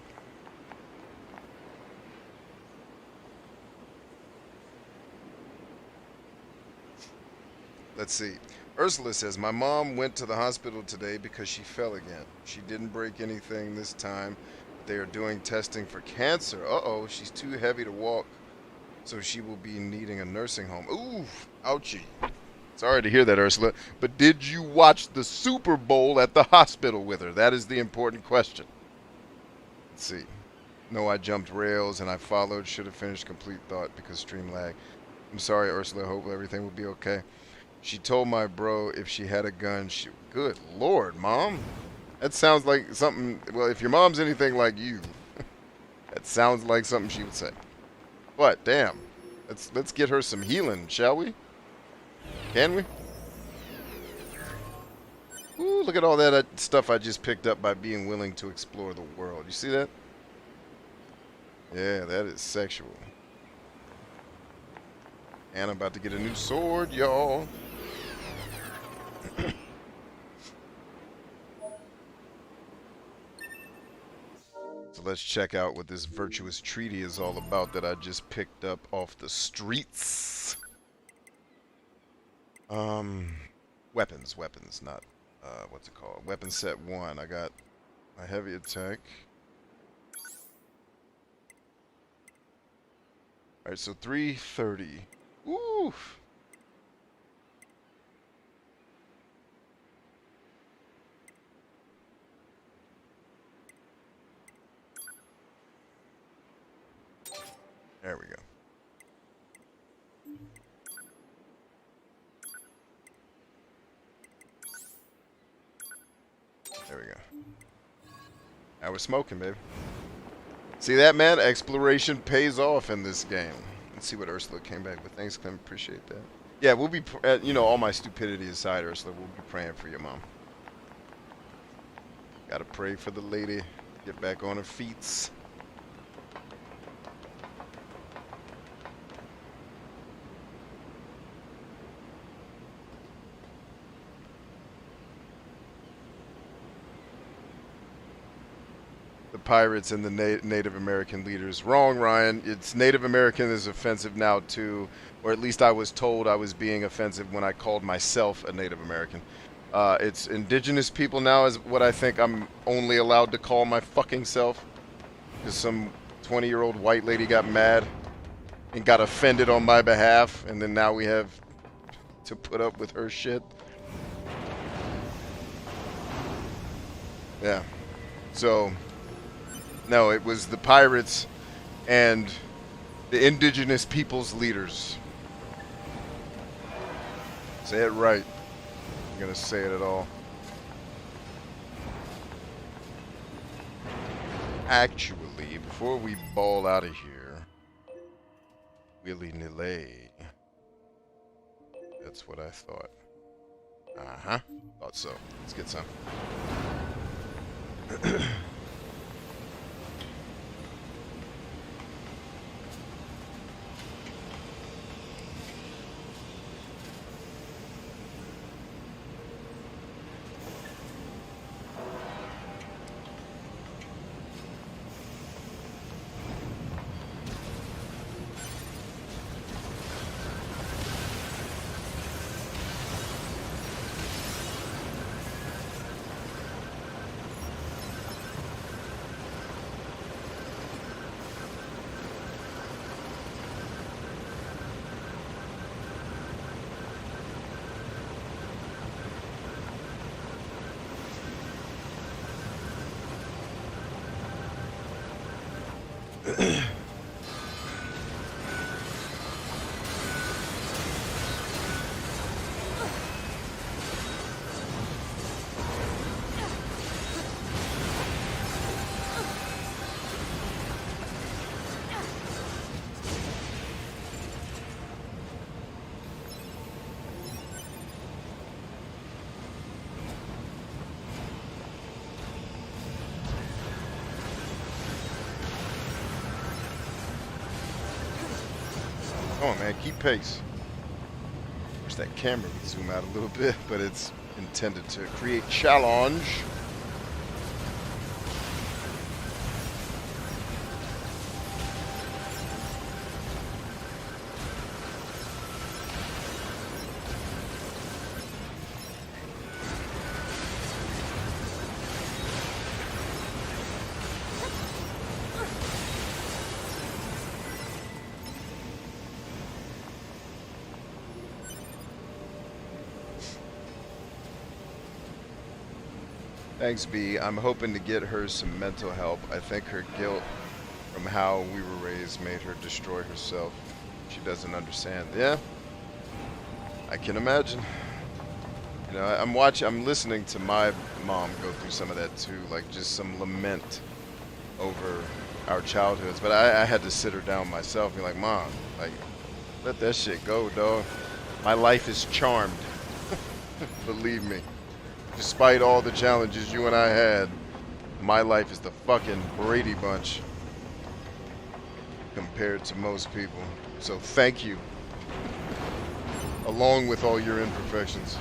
Let's see. Ursula says, my mom went to the hospital today because she fell again. She didn't break anything this time. They are doing testing for cancer. Uh-oh, she's too heavy to walk. So she will be needing a nursing home. Ooh, ouchie. Sorry to hear that, Ursula. But did you watch the Super Bowl at the hospital with her? That is the important question. Let's see. No, I jumped rails and I followed. Should have finished complete thought because stream lag. I'm sorry, Ursula. Hope everything will be okay. She told my bro if she had a gun, she... Good Lord, Mom. That sounds like something... Well, if your mom's anything like you, that sounds like something she would say. But damn, let's get her some healing, shall we? Can we? Ooh, look at all that stuff I just picked up by being willing to explore the world. You see that? Yeah, that is sexual. And I'm about to get a new sword, y'all. So let's check out what this virtuous treaty is all about that I just picked up off the streets. Weapons, not, what's it called? Weapon set 1. I got my heavy attack. Alright, so 330. Woo! There we go. There we go. Now we're smoking, baby. See that, man? Exploration pays off in this game. Let's see what Ursula came back with. Thanks, Clem. Appreciate that. Yeah, we'll be, you know, all my stupidity aside, Ursula, we'll be praying for your mom. Gotta pray for the lady. Get back on her feet. Pirates and the Native American leaders. Wrong, Ryan. It's Native American is offensive now too, or at least I was told I was being offensive when I called myself a Native American. It's indigenous people now is what I think I'm only allowed to call my fucking self, because some 20-year-old white lady got mad. and got offended on my behalf, and then now we have to put up with her shit. Yeah. So, no, it was the pirates and the indigenous people's leaders. Say it right. I'm gonna say it at all. Actually, before we ball out of here, willy-nilly. That's what I thought. Uh-huh. Thought so. Let's get some. Come on, man, keep pace. Wish that camera would zoom out a little bit, but it's intended to create challenge. Thanks, B. I'm hoping to get her some mental help. I think her guilt from how we were raised made her destroy herself. She doesn't understand. Yeah, I can imagine. You know, I'm listening to my mom go through some of that too, like just some lament over our childhoods. But I had to sit her down myself and be like, Mom, like, let that shit go, dog. My life is charmed. Believe me. Despite all the challenges you and I had, my life is the fucking Brady Bunch compared to most people. So thank you, along with all your imperfections.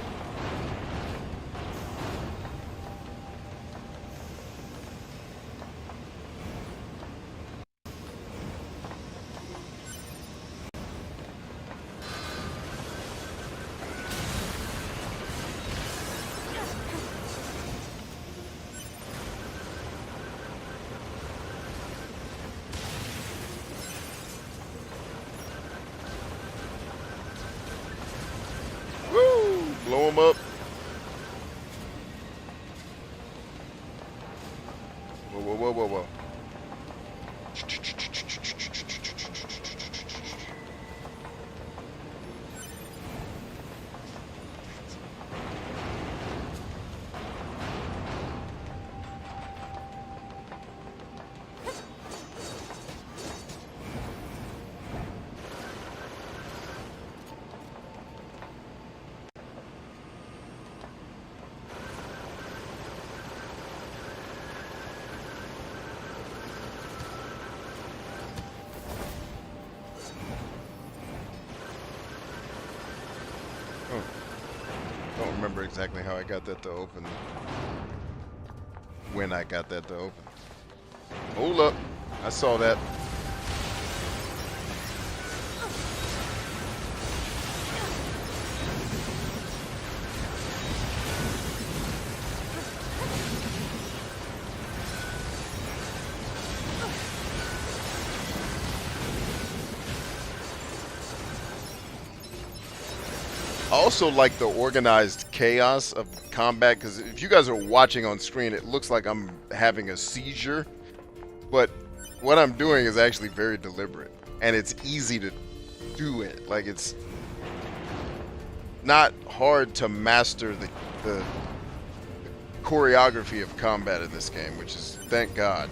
Blow him up. Whoa, whoa, whoa, whoa, whoa. Don't remember exactly how I got that to open. When I got that to open. Hold up. I saw that. also like the organized chaos of combat, because if you guys are watching on screen, it looks like I'm having a seizure, but what I'm doing is actually very deliberate, and it's easy to do it. Like, it's not hard to master the choreography of combat in this game, which is, thank God.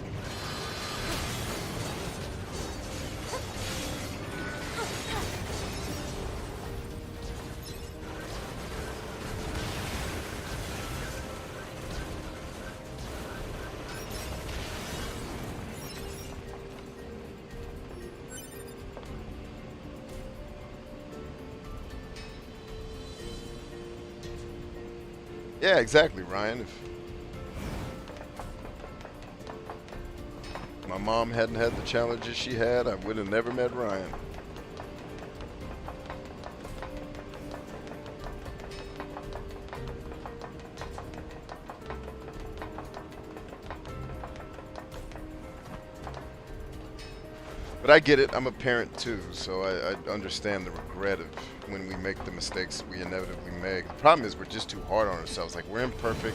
Yeah, exactly, Ryan. If my mom hadn't had the challenges she had, I would have never met Ryan. But I get it. I'm a parent too, so I understand the regret of when we make the mistakes we inevitably make. The problem is we're just too hard on ourselves. Like, we're imperfect,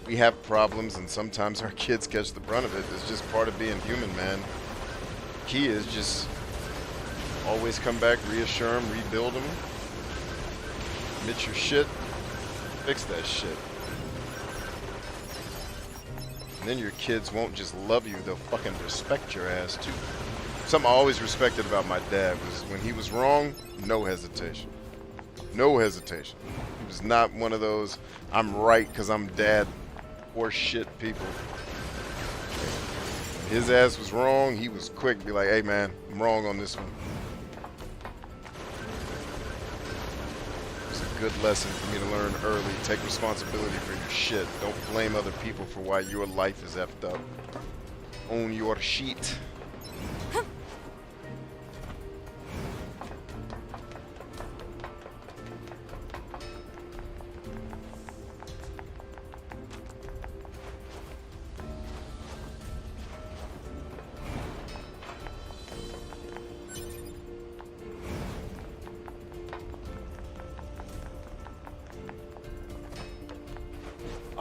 we have problems, and sometimes our kids catch the brunt of it. It's just part of being human, man. Key is just always come back, reassure them, rebuild them, admit your shit, fix that shit. And then your kids won't just love you, they'll fucking respect your ass too. Something I always respected about my dad was when he was wrong, no hesitation. No hesitation. He was not one of those, I'm right because I'm dad, horse shit people. When his ass was wrong, he was quick to be like, hey man, I'm wrong on this one. It's a good lesson for me to learn early. Take responsibility for your shit. Don't blame other people for why your life is effed up. Own your shit.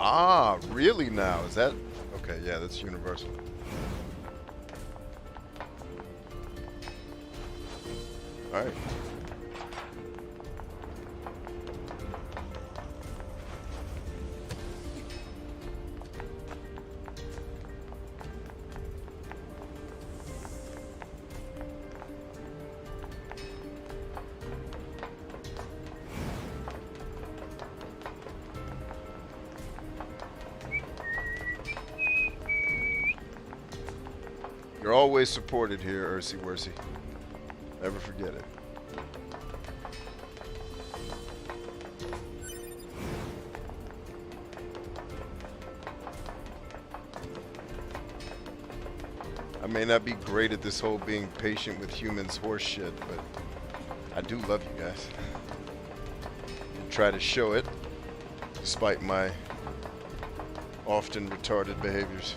Ah, really now? Is that... Okay, yeah, that's universal. Alright. You're always supported here, Ursi Wursy. Never forget it. I may not be great at this whole being patient with humans horse shit, but I do love you guys. And try to show it, despite my often retarded behaviors.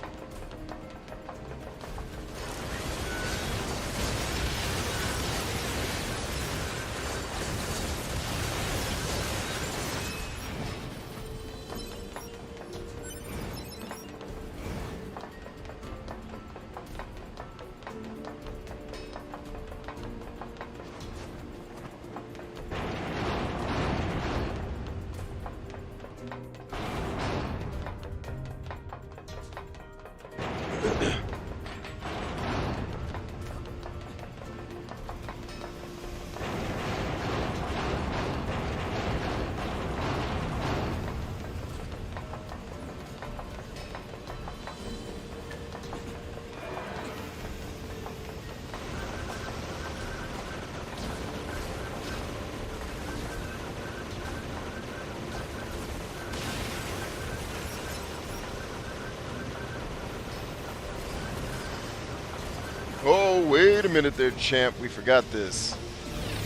Oh, wait a minute there, champ. We forgot this.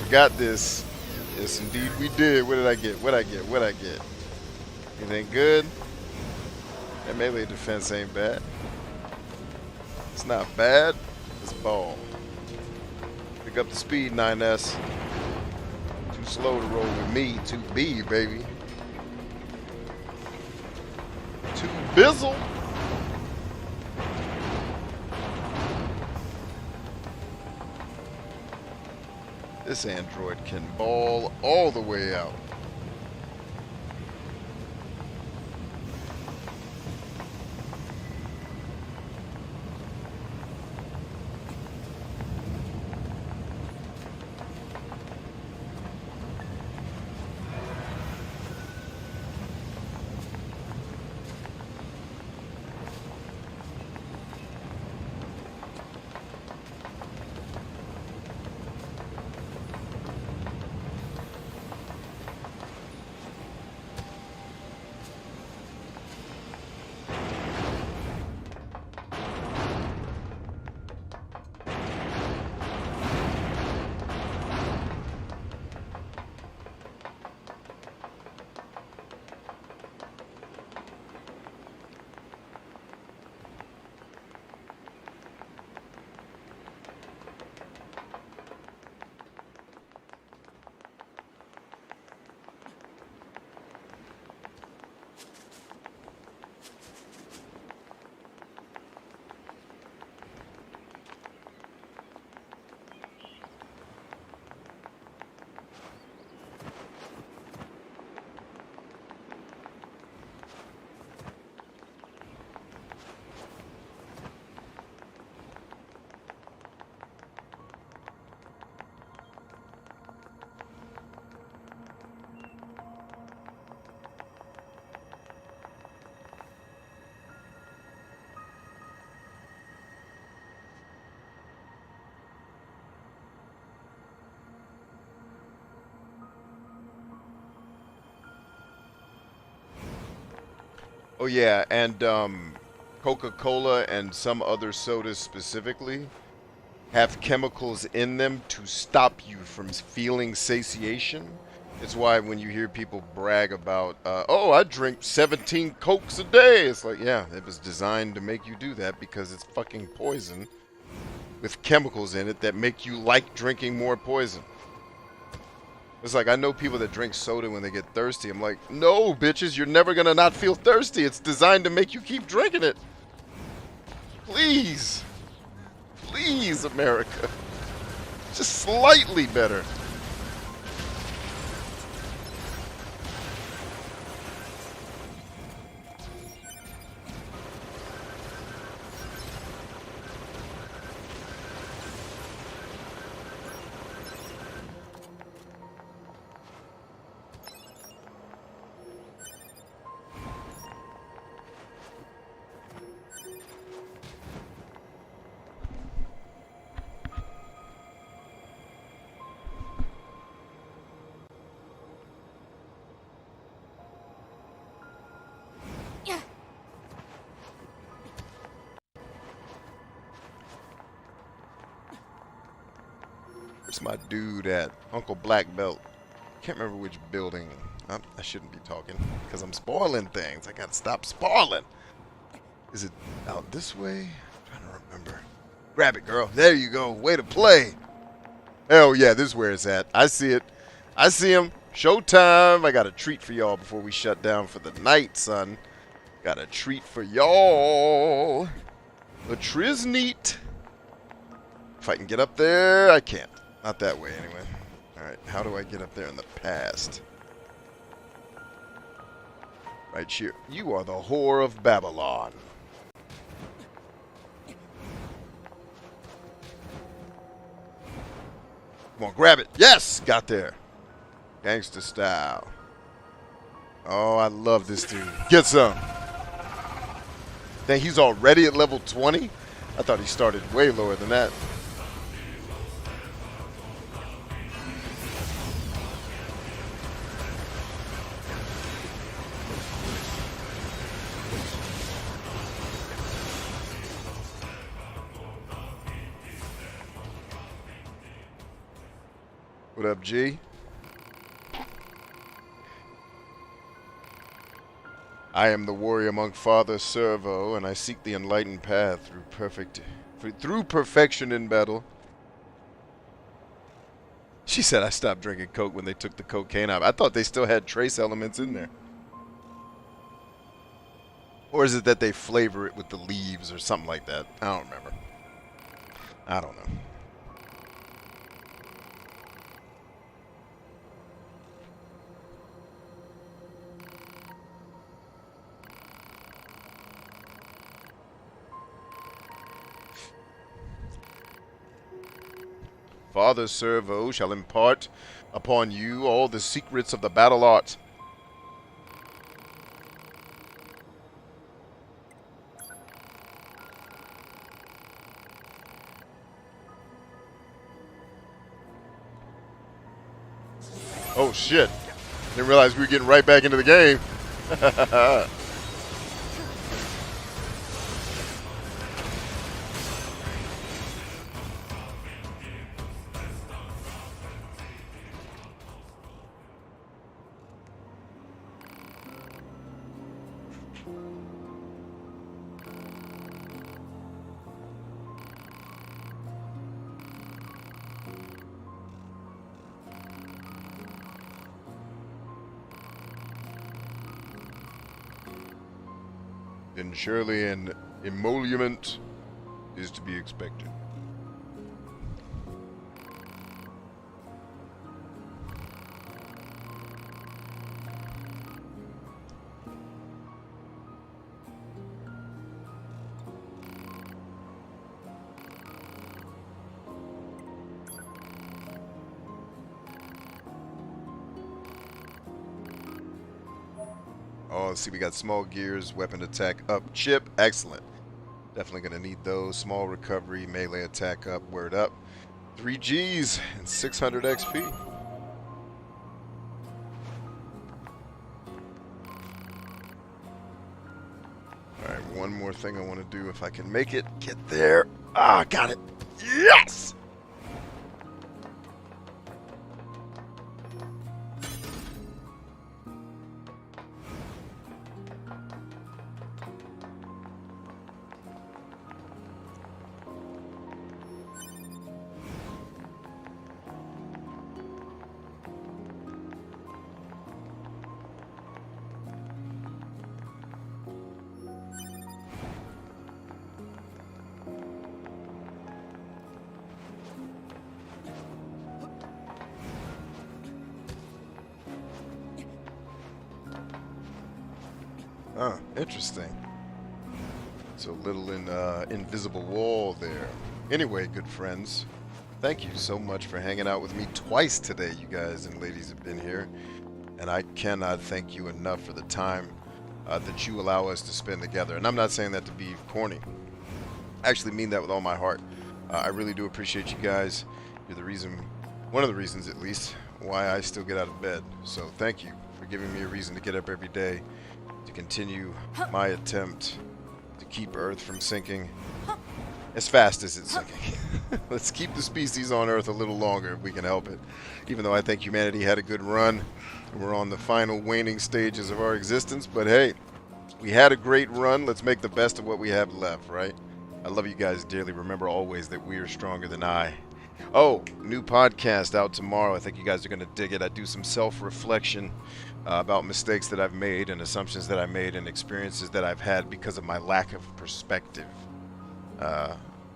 Forgot this. Yes, indeed we did. What did I get? What'd I get? What'd I get? Anything good? That melee defense ain't bad. It's not bad. It's ball. Pick up the speed, 9S. slow to roll with me. 2B, baby. 2 bizzle. This android can ball all the way out. Oh yeah, and Coca-Cola and some other sodas specifically have chemicals in them to stop you from feeling satiation. It's why when you hear people brag about, oh, I drink 17 Cokes a day, it's like, yeah, it was designed to make you do that because it's fucking poison with chemicals in it that make you like drinking more poison. It's like, I know people that drink soda when they get thirsty. I'm like, no, bitches, you're never gonna not feel thirsty. It's designed to make you keep drinking it. Please. Please, America. Just slightly better. Where's my dude at? Uncle Black Belt. Can't remember which building. I shouldn't be talking because I'm spoiling things. I gotta stop spoiling. Is it out this way? I'm trying to remember. Grab it, girl. There you go. Way to play. Hell yeah, this is where it's at. I see it. I see him. Showtime. I got a treat for y'all before we shut down for the night, son. Got a treat for y'all. A Trizneat. If I can get up there, I can't. Not that way, anyway. Alright, how do I get up there in the past? Right here. You are the whore of Babylon. Come on, grab it. Yes! Got there. Gangster style. Oh, I love this dude. Get some. Dang, he's already at level 20? I thought he started way lower than that. What up, G? I am the warrior monk Father Servo, and I seek the enlightened path through perfection in battle. She said I stopped drinking Coke when they took the cocaine out. I thought they still had trace elements in there. Or is it that they flavor it with the leaves or something like that? I don't remember. I don't know. Father Servo shall impart upon you all the secrets of the battle art. Oh shit. Didn't realize we were getting right back into the game. Then surely an emolument is to be expected. Oh, let's see, we got small gears, weapon attack up, chip, excellent. Definitely going to need those. Small recovery, melee attack up, word up. 3 Gs and 600 XP. Alright, one more thing I want to do if I can make it. Get there. Ah, got it. Yes! Oh, interesting. So little invisible wall there. Anyway, good friends, thank you so much for hanging out with me twice today. You guys and ladies have been here, and I cannot thank you enough for the time that you allow us to spend together. And I'm not saying that to be corny. I actually mean that with all my heart. I really do appreciate you guys. You're the reason, one of the reasons at least, why I still get out of bed. So thank you for giving me a reason to get up every day, to continue my attempt to keep Earth from sinking as fast as it's sinking. Let's keep the species on Earth a little longer if we can help it. Even though I think humanity had a good run, and we're on the final waning stages of our existence, but hey, we had a great run. Let's make the best of what we have left, right? I love you guys dearly. Remember always that we are stronger than I. Oh, new podcast out tomorrow. I think you guys are going to dig it. I do some self-reflection about mistakes that I've made and assumptions that I made and experiences that I've had because of my lack of perspective,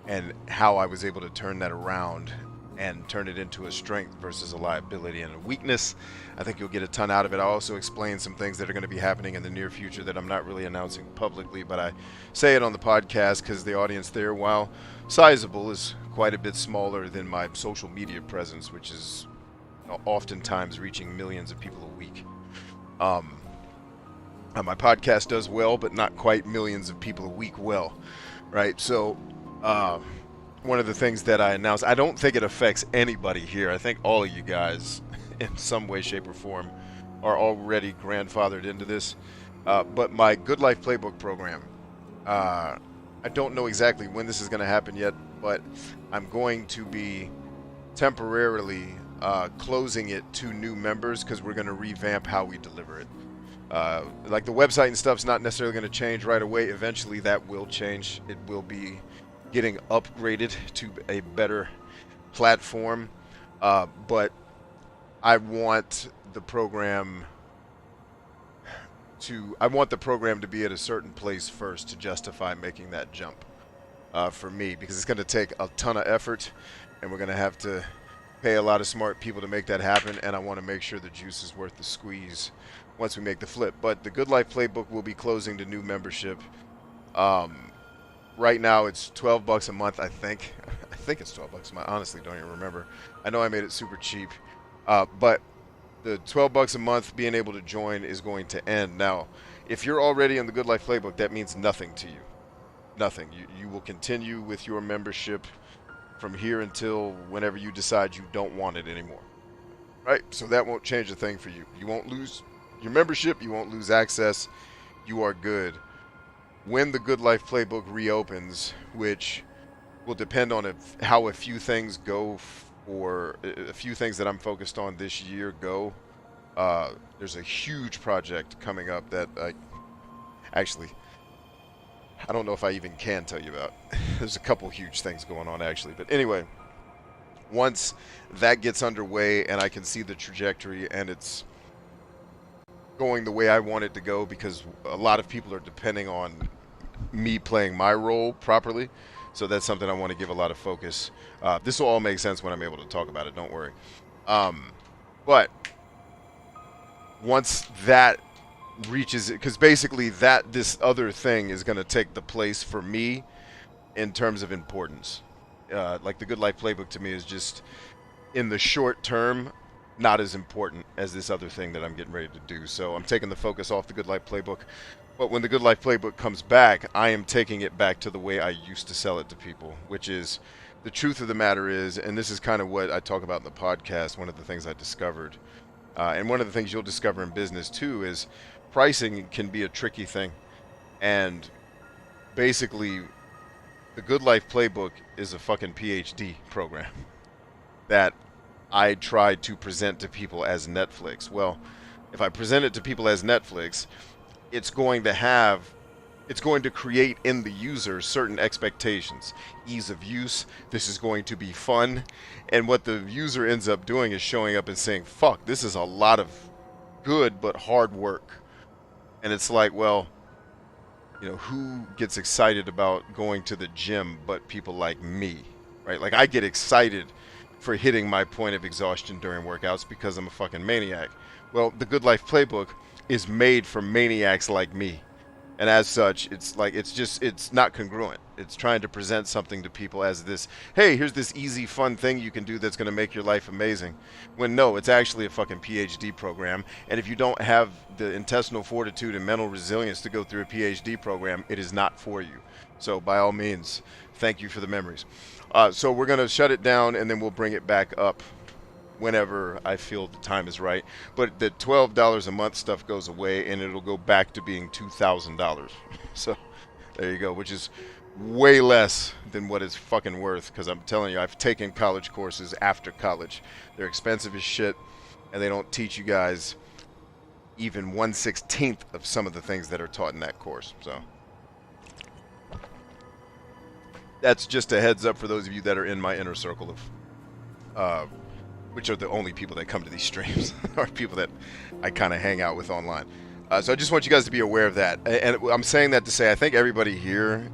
and how I was able to turn that around and turn it into a strength versus a liability and a weakness. I think you'll get a ton out of it. I'll also explain some things that are going to be happening in the near future that I'm not really announcing publicly, but I say it on the podcast because the audience there, while sizable, is quite a bit smaller than my social media presence, which is oftentimes reaching millions of people a week. My podcast does well, but not quite millions of people a week well, right? So one of the things that I announced, I don't think it affects anybody here. I think all of you guys in some way, shape, or form are already grandfathered into this. But my Good Life Playbook program, I don't know exactly when this is going to happen yet, but I'm going to be temporarily closing it to new members because we're going to revamp how we deliver it. Like the website and stuff's not necessarily going to change right away. Eventually that will change. It will be getting upgraded to a better platform. But I want the program to be at a certain place first to justify making that jump for me, because it's going to take a ton of effort, and we're going to have to pay a lot of smart people to make that happen, and I want to make sure the juice is worth the squeeze once we make the flip. But the Good Life Playbook will be closing to new membership. Right now it's $12 a month, I think. I think it's $12 a month. I honestly don't even remember. I know I made it super cheap. But the $12 a month being able to join is going to end. Now, if you're already in the Good Life Playbook, that means nothing to you. Nothing. You will continue with your membership from here until whenever you decide you don't want it anymore. Right? So that won't change a thing for you. You won't lose your membership. You won't lose access. You are good. When the Good Life Playbook reopens, which will depend on how a few things go, for a few things that I'm focused on this year go, there's a huge project coming up that I don't know if I even can tell you about. There's a couple huge things going on, actually. But anyway, once that gets underway and I can see the trajectory and it's going the way I want it to go, because a lot of people are depending on me playing my role properly. So that's something I want to give a lot of focus. This will all make sense when I'm able to talk about it, don't worry. But once that reaches it, because basically this other thing is going to take the place for me in terms of importance. Like the Good Life Playbook to me is just, in the short term, not as important as this other thing that I'm getting ready to do. So I'm taking the focus off the Good Life Playbook. But when the Good Life Playbook comes back, I am taking it back to the way I used to sell it to people, which is, the truth of the matter is, and this is kind of what I talk about in the podcast, one of the things I discovered, and one of the things you'll discover in business too, is pricing can be a tricky thing. And basically, the Good Life Playbook is a fucking PhD program that I tried to present to people as Netflix. Well, if I present it to people as Netflix, it's going to create in the user certain expectations. Ease of use, this is going to be fun. And what the user ends up doing is showing up and saying, fuck, this is a lot of good but hard work. And it's like, well, who gets excited about going to the gym but people like me, right? Like, I get excited for hitting my point of exhaustion during workouts because I'm a fucking maniac. Well, the Good Life Playbook is made for maniacs like me. And as such, it's not congruent. It's trying to present something to people as this, hey, here's this easy, fun thing you can do that's going to make your life amazing. When no, it's actually a fucking PhD program. And if you don't have the intestinal fortitude and mental resilience to go through a PhD program, it is not for you. So by all means, thank you for the memories. So we're going to shut it down, and then we'll bring it back up whenever I feel the time is right. But the $12 a month stuff goes away, and it'll go back to being $2,000. So there you go, which is way less than what it's fucking worth, because I'm telling you, I've taken college courses after college. They're expensive as shit, and they don't teach you guys even 1/16 of some of the things that are taught in that course. So that's just a heads up for those of you that are in my inner circle of which are the only people that come to these streams, or people that I kind of hang out with online. So I just want you guys to be aware of that. And I'm saying that to say I think everybody here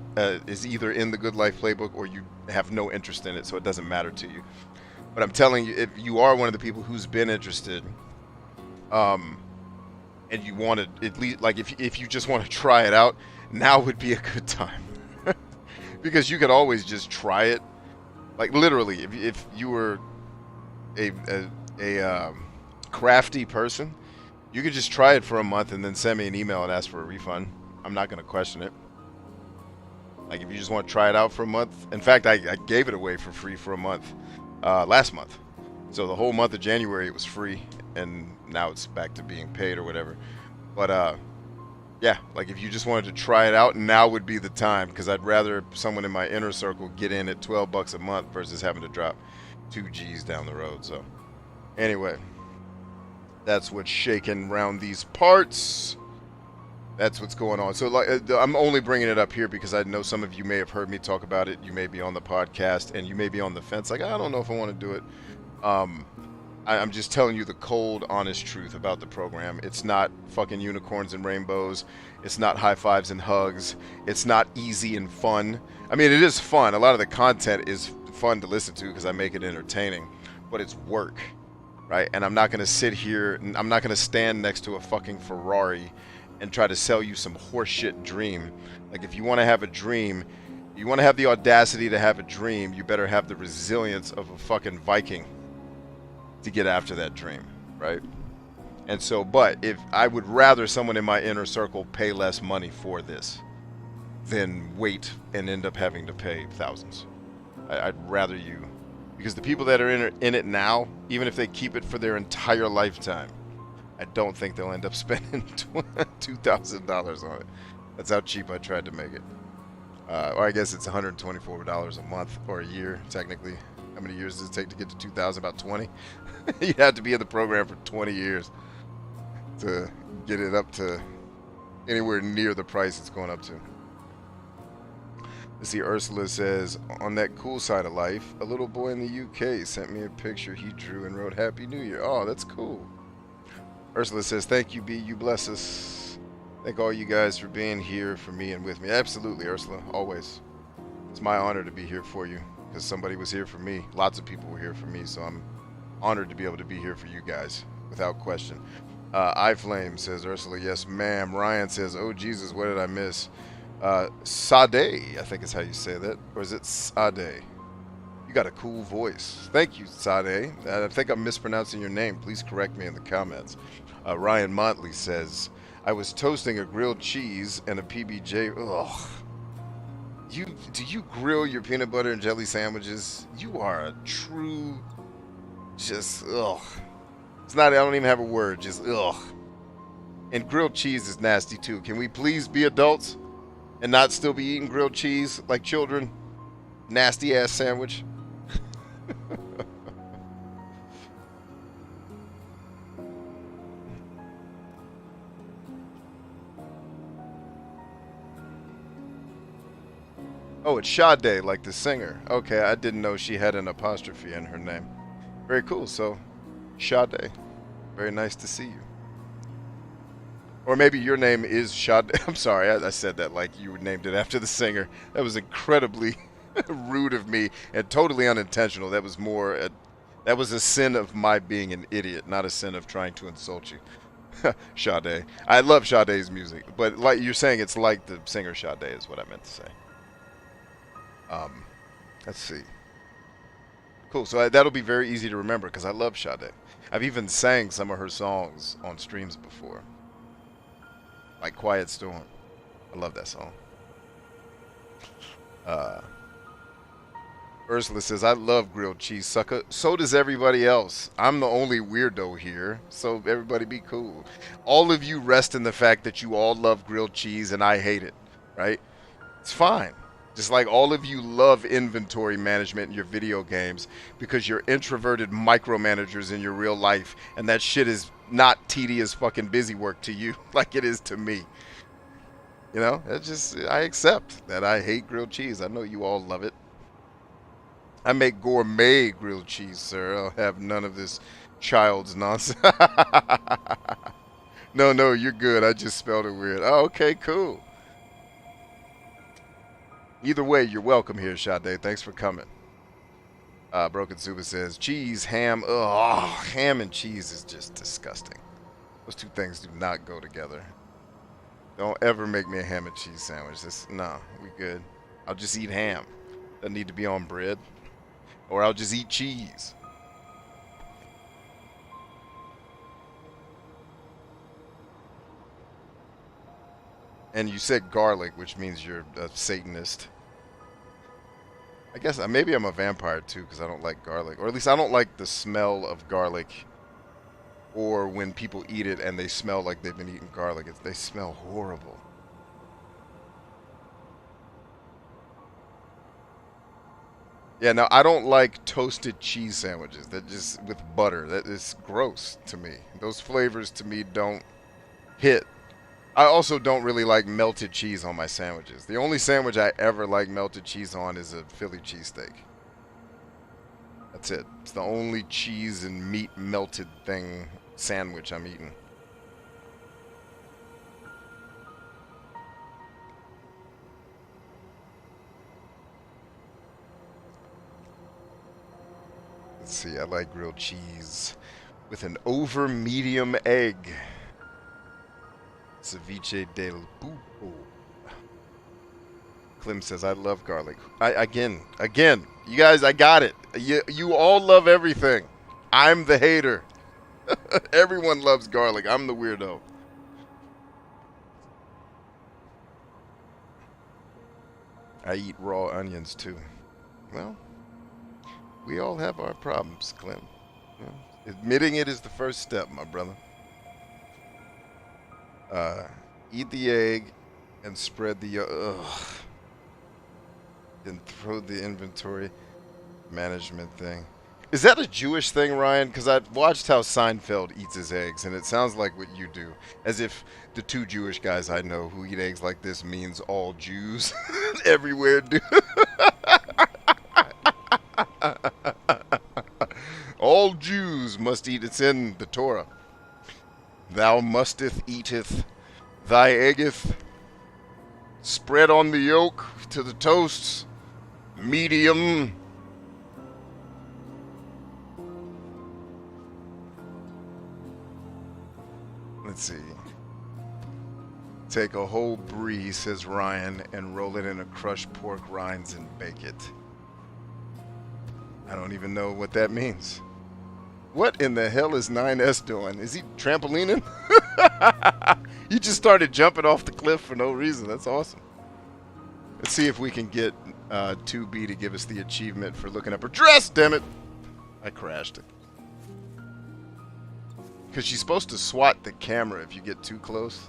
is either in the Good Life Playbook or you have no interest in it, so it doesn't matter to you. But I'm telling you, if you are one of the people who's been interested, and you want to, at least, like, if you just want to try it out, now would be a good time. Because you could always just try it. Like, literally, if you were a crafty person, you could just try it for a month and then send me an email and ask for a refund. I'm not going to question it. Like, if you just want to try it out for a month. In fact, I gave it away for free for a month last month. So the whole month of January it was free, and now it's back to being paid or whatever. But yeah, like, if you just wanted to try it out, now would be the time, because I'd rather someone in my inner circle get in at $12 a month versus having to drop 2 G's down the road. So anyway, that's what's shaking around these parts. That's what's going on. So, like, I'm only bringing it up here because I know some of you may have heard me talk about it. You may be on the podcast and you may be on the fence, like, I don't know if I want to do it. I'm just telling you the cold, honest truth about the program. It's not fucking unicorns and rainbows. It's not high fives and hugs. It's not easy and fun. I mean, it is fun. A lot of the content is fun to listen to because I make it entertaining, but it's work, right? And I'm not going to sit here, I'm not going to stand next to a fucking Ferrari and try to sell you some horseshit dream. Like, if you want to have a dream, you want to have the audacity to have a dream, you better have the resilience of a fucking Viking to get after that dream, right? And so, but if I would rather someone in my inner circle pay less money for this than wait and end up having to pay thousands. I'd rather you, because the people that are in it now, even if they keep it for their entire lifetime, I don't think they'll end up spending $2,000 on it. That's how cheap I tried to make it. Or I guess it's $124 a month or a year, technically. How many years does it take to get to 2,000? About 20. You have to be in the program for 20 years to get it up to anywhere near the price it's going up to. Let's see, Ursula says, on that cool side of life, a little boy in the UK sent me a picture he drew and wrote Happy New Year. Oh, that's cool. Ursula says, thank you, B. You bless us. Thank all you guys for being here for me and with me. Absolutely, Ursula. Always. It's my honor to be here for you because somebody was here for me. Lots of people were here for me, so I'm honored to be able to be here for you guys, without question. iFlame says, Ursula, yes, ma'am. Ryan says, oh, Jesus, what did I miss? Sade, I think is how you say that. Or is it Sade? You got a cool voice. Thank you, Sade. I think I'm mispronouncing your name. Please correct me in the comments. Ryan Motley says, I was toasting a grilled cheese and a PBJ. Ugh. Do you grill your peanut butter and jelly sandwiches? You are a true, just, ugh. It's not, I don't even have a word, just, ugh. And grilled cheese is nasty too. Can we please be adults and not still be eating grilled cheese like children? Nasty ass sandwich. Oh, it's Sade, like the singer. Okay, I didn't know she had an apostrophe in her name. Very cool. So, Sade. Very nice to see you. Or maybe your name is Sade. I'm sorry, I said that like you named it after the singer. That was incredibly rude of me and totally unintentional. That was more, that was a sin of my being an idiot, not a sin of trying to insult you. Sade. I love Sade's music, but like you're saying, it's like the singer Sade is what I meant to say. Let's see. Cool. So that'll be very easy to remember because I love Sade. I've even sang some of her songs on streams before. Like Quiet Storm. I love that song. Ursula says, I love grilled cheese, sucker. So does everybody else. I'm the only weirdo here, so everybody be cool. All of you rest in the fact that you all love grilled cheese and I hate it, right? It's fine. Just like all of you love inventory management in your video games because you're introverted micromanagers in your real life and that shit is not tedious fucking busy work to you like it is to me. You know, it's just, I accept that I hate grilled cheese. I know you all love it. I make gourmet grilled cheese, sir. I'll have none of this child's nonsense. No, you're good. I just spelled it weird. Oh, okay, cool. Either way, you're welcome here, Sade. Thanks for coming. Broken Suba says, cheese, ham. Ugh, ham and cheese is just disgusting. Those two things do not go together. Don't ever make me a ham and cheese sandwich. No, we good. I'll just eat ham. Doesn't need to be on bread. Or I'll just eat cheese. And you said garlic, which means you're a Satanist. I guess maybe I'm a vampire too because I don't like garlic. Or at least I don't like the smell of garlic. Or when people eat it and they smell like they've been eating garlic. They smell horrible. Yeah, no, I don't like toasted cheese sandwiches. That just with butter. That is gross to me. Those flavors to me don't hit. I also don't really like melted cheese on my sandwiches. The only sandwich I ever like melted cheese on is a Philly cheesesteak. That's it. It's the only cheese and meat melted thing sandwich I'm eating. Let's see, I like grilled cheese with an over medium egg. Ceviche del Pupo. Clem says, I love garlic. Again, you guys, I got it. You all love everything. I'm the hater. Everyone loves garlic. I'm the weirdo. I eat raw onions too. Well, we all have our problems, Clem. You know, admitting it is the first step, my brother. Eat the egg and spread the then throw the inventory management thing. Is that a Jewish thing, Ryan? Because I watched how Seinfeld eats his eggs, and it sounds like what you do. As if the two Jewish guys I know who eat eggs like this means all Jews everywhere do. All Jews must eat. It's in the Torah. Thou musteth eateth thy eggeth. Spread on the yolk to the toasts. Medium. Let's see. Take a whole brie, says Ryan, and roll it in a crushed pork rinds and bake it. I don't even know what that means. What in the hell is 9S doing? Is he trampolining? He just started jumping off the cliff for no reason. That's awesome. Let's see if we can get 2B to give us the achievement for looking up her dress, damn it! I crashed it. Because she's supposed to swat the camera if you get too close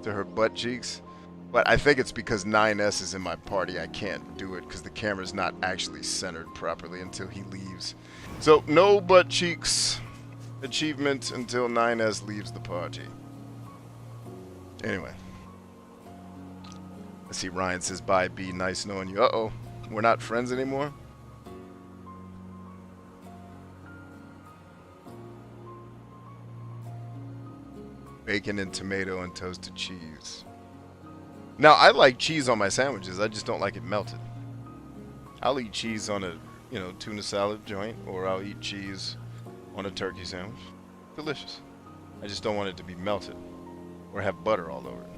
to her butt cheeks. But I think it's because 9S is in my party. I can't do it because the camera's not actually centered properly until he leaves. So, no butt cheeks achievement until 9S leaves the party. Anyway. Let's see, Ryan says, bye, B. Nice knowing you. Uh-oh. We're not friends anymore? Bacon and tomato and toasted cheese. Now, I like cheese on my sandwiches. I just don't like it melted. I'll eat cheese on a, tuna salad joint, or I'll eat cheese on a turkey sandwich. Delicious. I just don't want it to be melted or have butter all over it.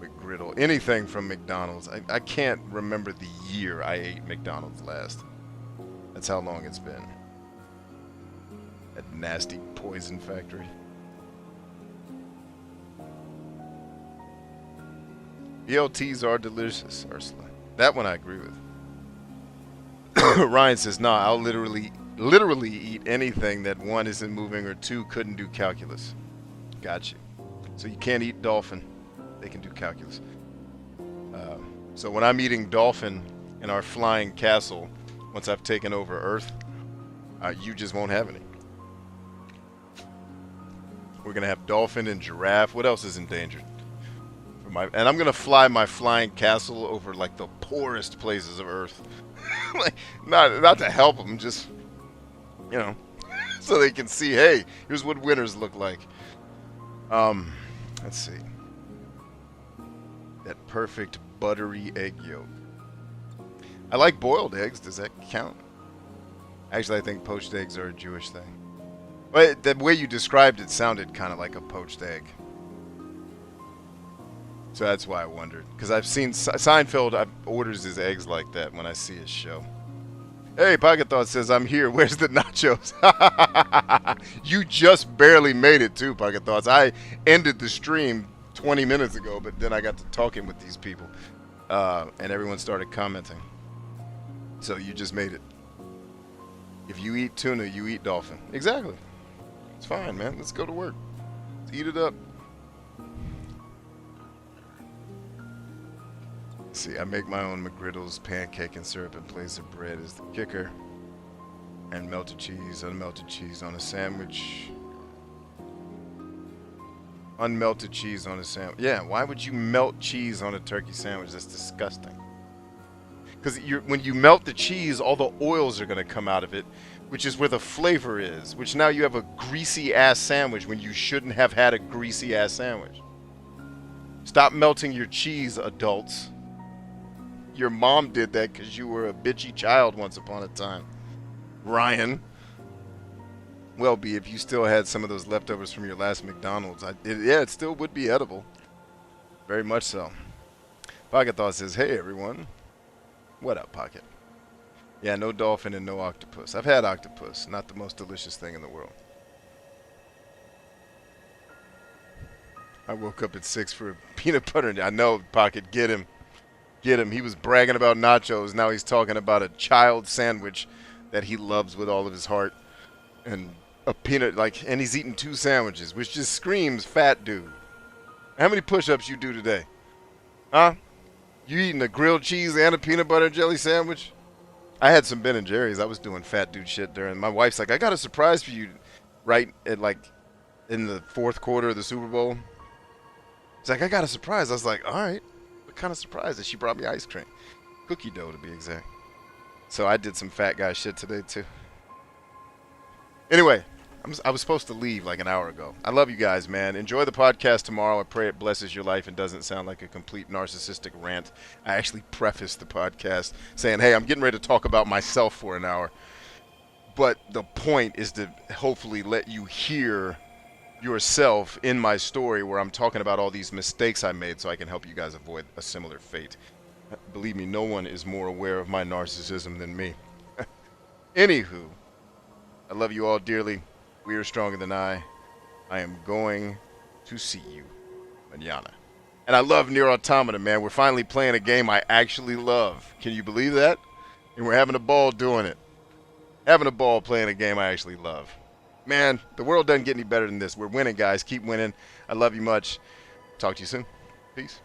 McGriddle. Anything from McDonald's. I can't remember the year I ate McDonald's last. That's how long it's been. That nasty poison factory. BLTs are delicious, Ursula. That one I agree with. Ryan says, nah, I'll literally eat anything that one isn't moving or two couldn't do calculus. Got you. So you can't eat dolphin. They can do calculus. So when I'm eating dolphin in our flying castle, once I've taken over Earth, you just won't have any. We're going to have dolphin and giraffe. What else is endangered? And I'm going to fly my flying castle over, like, the poorest places of Earth. Like, not to help them, just, so they can see, hey, here's what winters look like. Let's see. That perfect buttery egg yolk. I like boiled eggs. Does that count? Actually, I think poached eggs are a Jewish thing. But the way you described it sounded kind of like a poached egg. So that's why I wondered. Because I've seen Seinfeld orders his eggs like that when I see his show. Hey, Pocket Thought says, I'm here. Where's the nachos? You just barely made it too, Pocket Thoughts. I ended the stream 20 minutes ago, but then I got to talking with these people. And everyone started commenting. So you just made it. If you eat tuna, you eat dolphin. Exactly. It's fine, man. Let's go to work. Let's eat it up. Let's see, I make my own McGriddles, pancake and syrup in place of bread is the kicker. And melted cheese, unmelted cheese on a sandwich. Unmelted cheese on a sandwich. Yeah, why would you melt cheese on a turkey sandwich? That's disgusting. Because when you melt the cheese, all the oils are going to come out of it, which is where the flavor is, which now you have a greasy-ass sandwich when you shouldn't have had a greasy-ass sandwich. Stop melting your cheese, adults. Your mom did that because you were a bitchy child once upon a time. Ryan. Well, be if you still had some of those leftovers from your last McDonald's. Yeah, it still would be edible. Very much so. Pocket Thought says, hey, everyone. What up, Pocket? Yeah, no dolphin and no octopus. I've had octopus. Not the most delicious thing in the world. I woke up at 6 for a peanut butter. I know, Pocket. Get him. Get him. He was bragging about nachos. Now he's talking about a child sandwich that he loves with all of his heart. And a peanut, and he's eating 2 sandwiches, which just screams fat dude. How many push-ups you do today? Huh? You eating a grilled cheese and a peanut butter and jelly sandwich? I had some Ben & Jerry's. I was doing fat dude shit during. My wife's like, I got a surprise for you right at in the 4th quarter of the Super Bowl. It's like, I got a surprise. I was like, all right. What kind of surprise? And she brought me ice cream. Cookie dough, to be exact. So I did some fat guy shit today, too. Anyway, I was supposed to leave like an hour ago. I love you guys, man. Enjoy the podcast tomorrow. I pray it blesses your life and doesn't sound like a complete narcissistic rant. I actually prefaced the podcast saying, hey, I'm getting ready to talk about myself for an hour. But the point is to hopefully let you hear yourself in my story where I'm talking about all these mistakes I made so I can help you guys avoid a similar fate. Believe me, no one is more aware of my narcissism than me. Anywho, I love you all dearly. We are stronger than I. I am going to see you mañana. And I love Nier Automata, man. We're finally playing a game I actually love. Can you believe that? And we're having a ball doing it. Having a ball playing a game I actually love. Man, the world doesn't get any better than this. We're winning, guys. Keep winning. I love you much. Talk to you soon. Peace.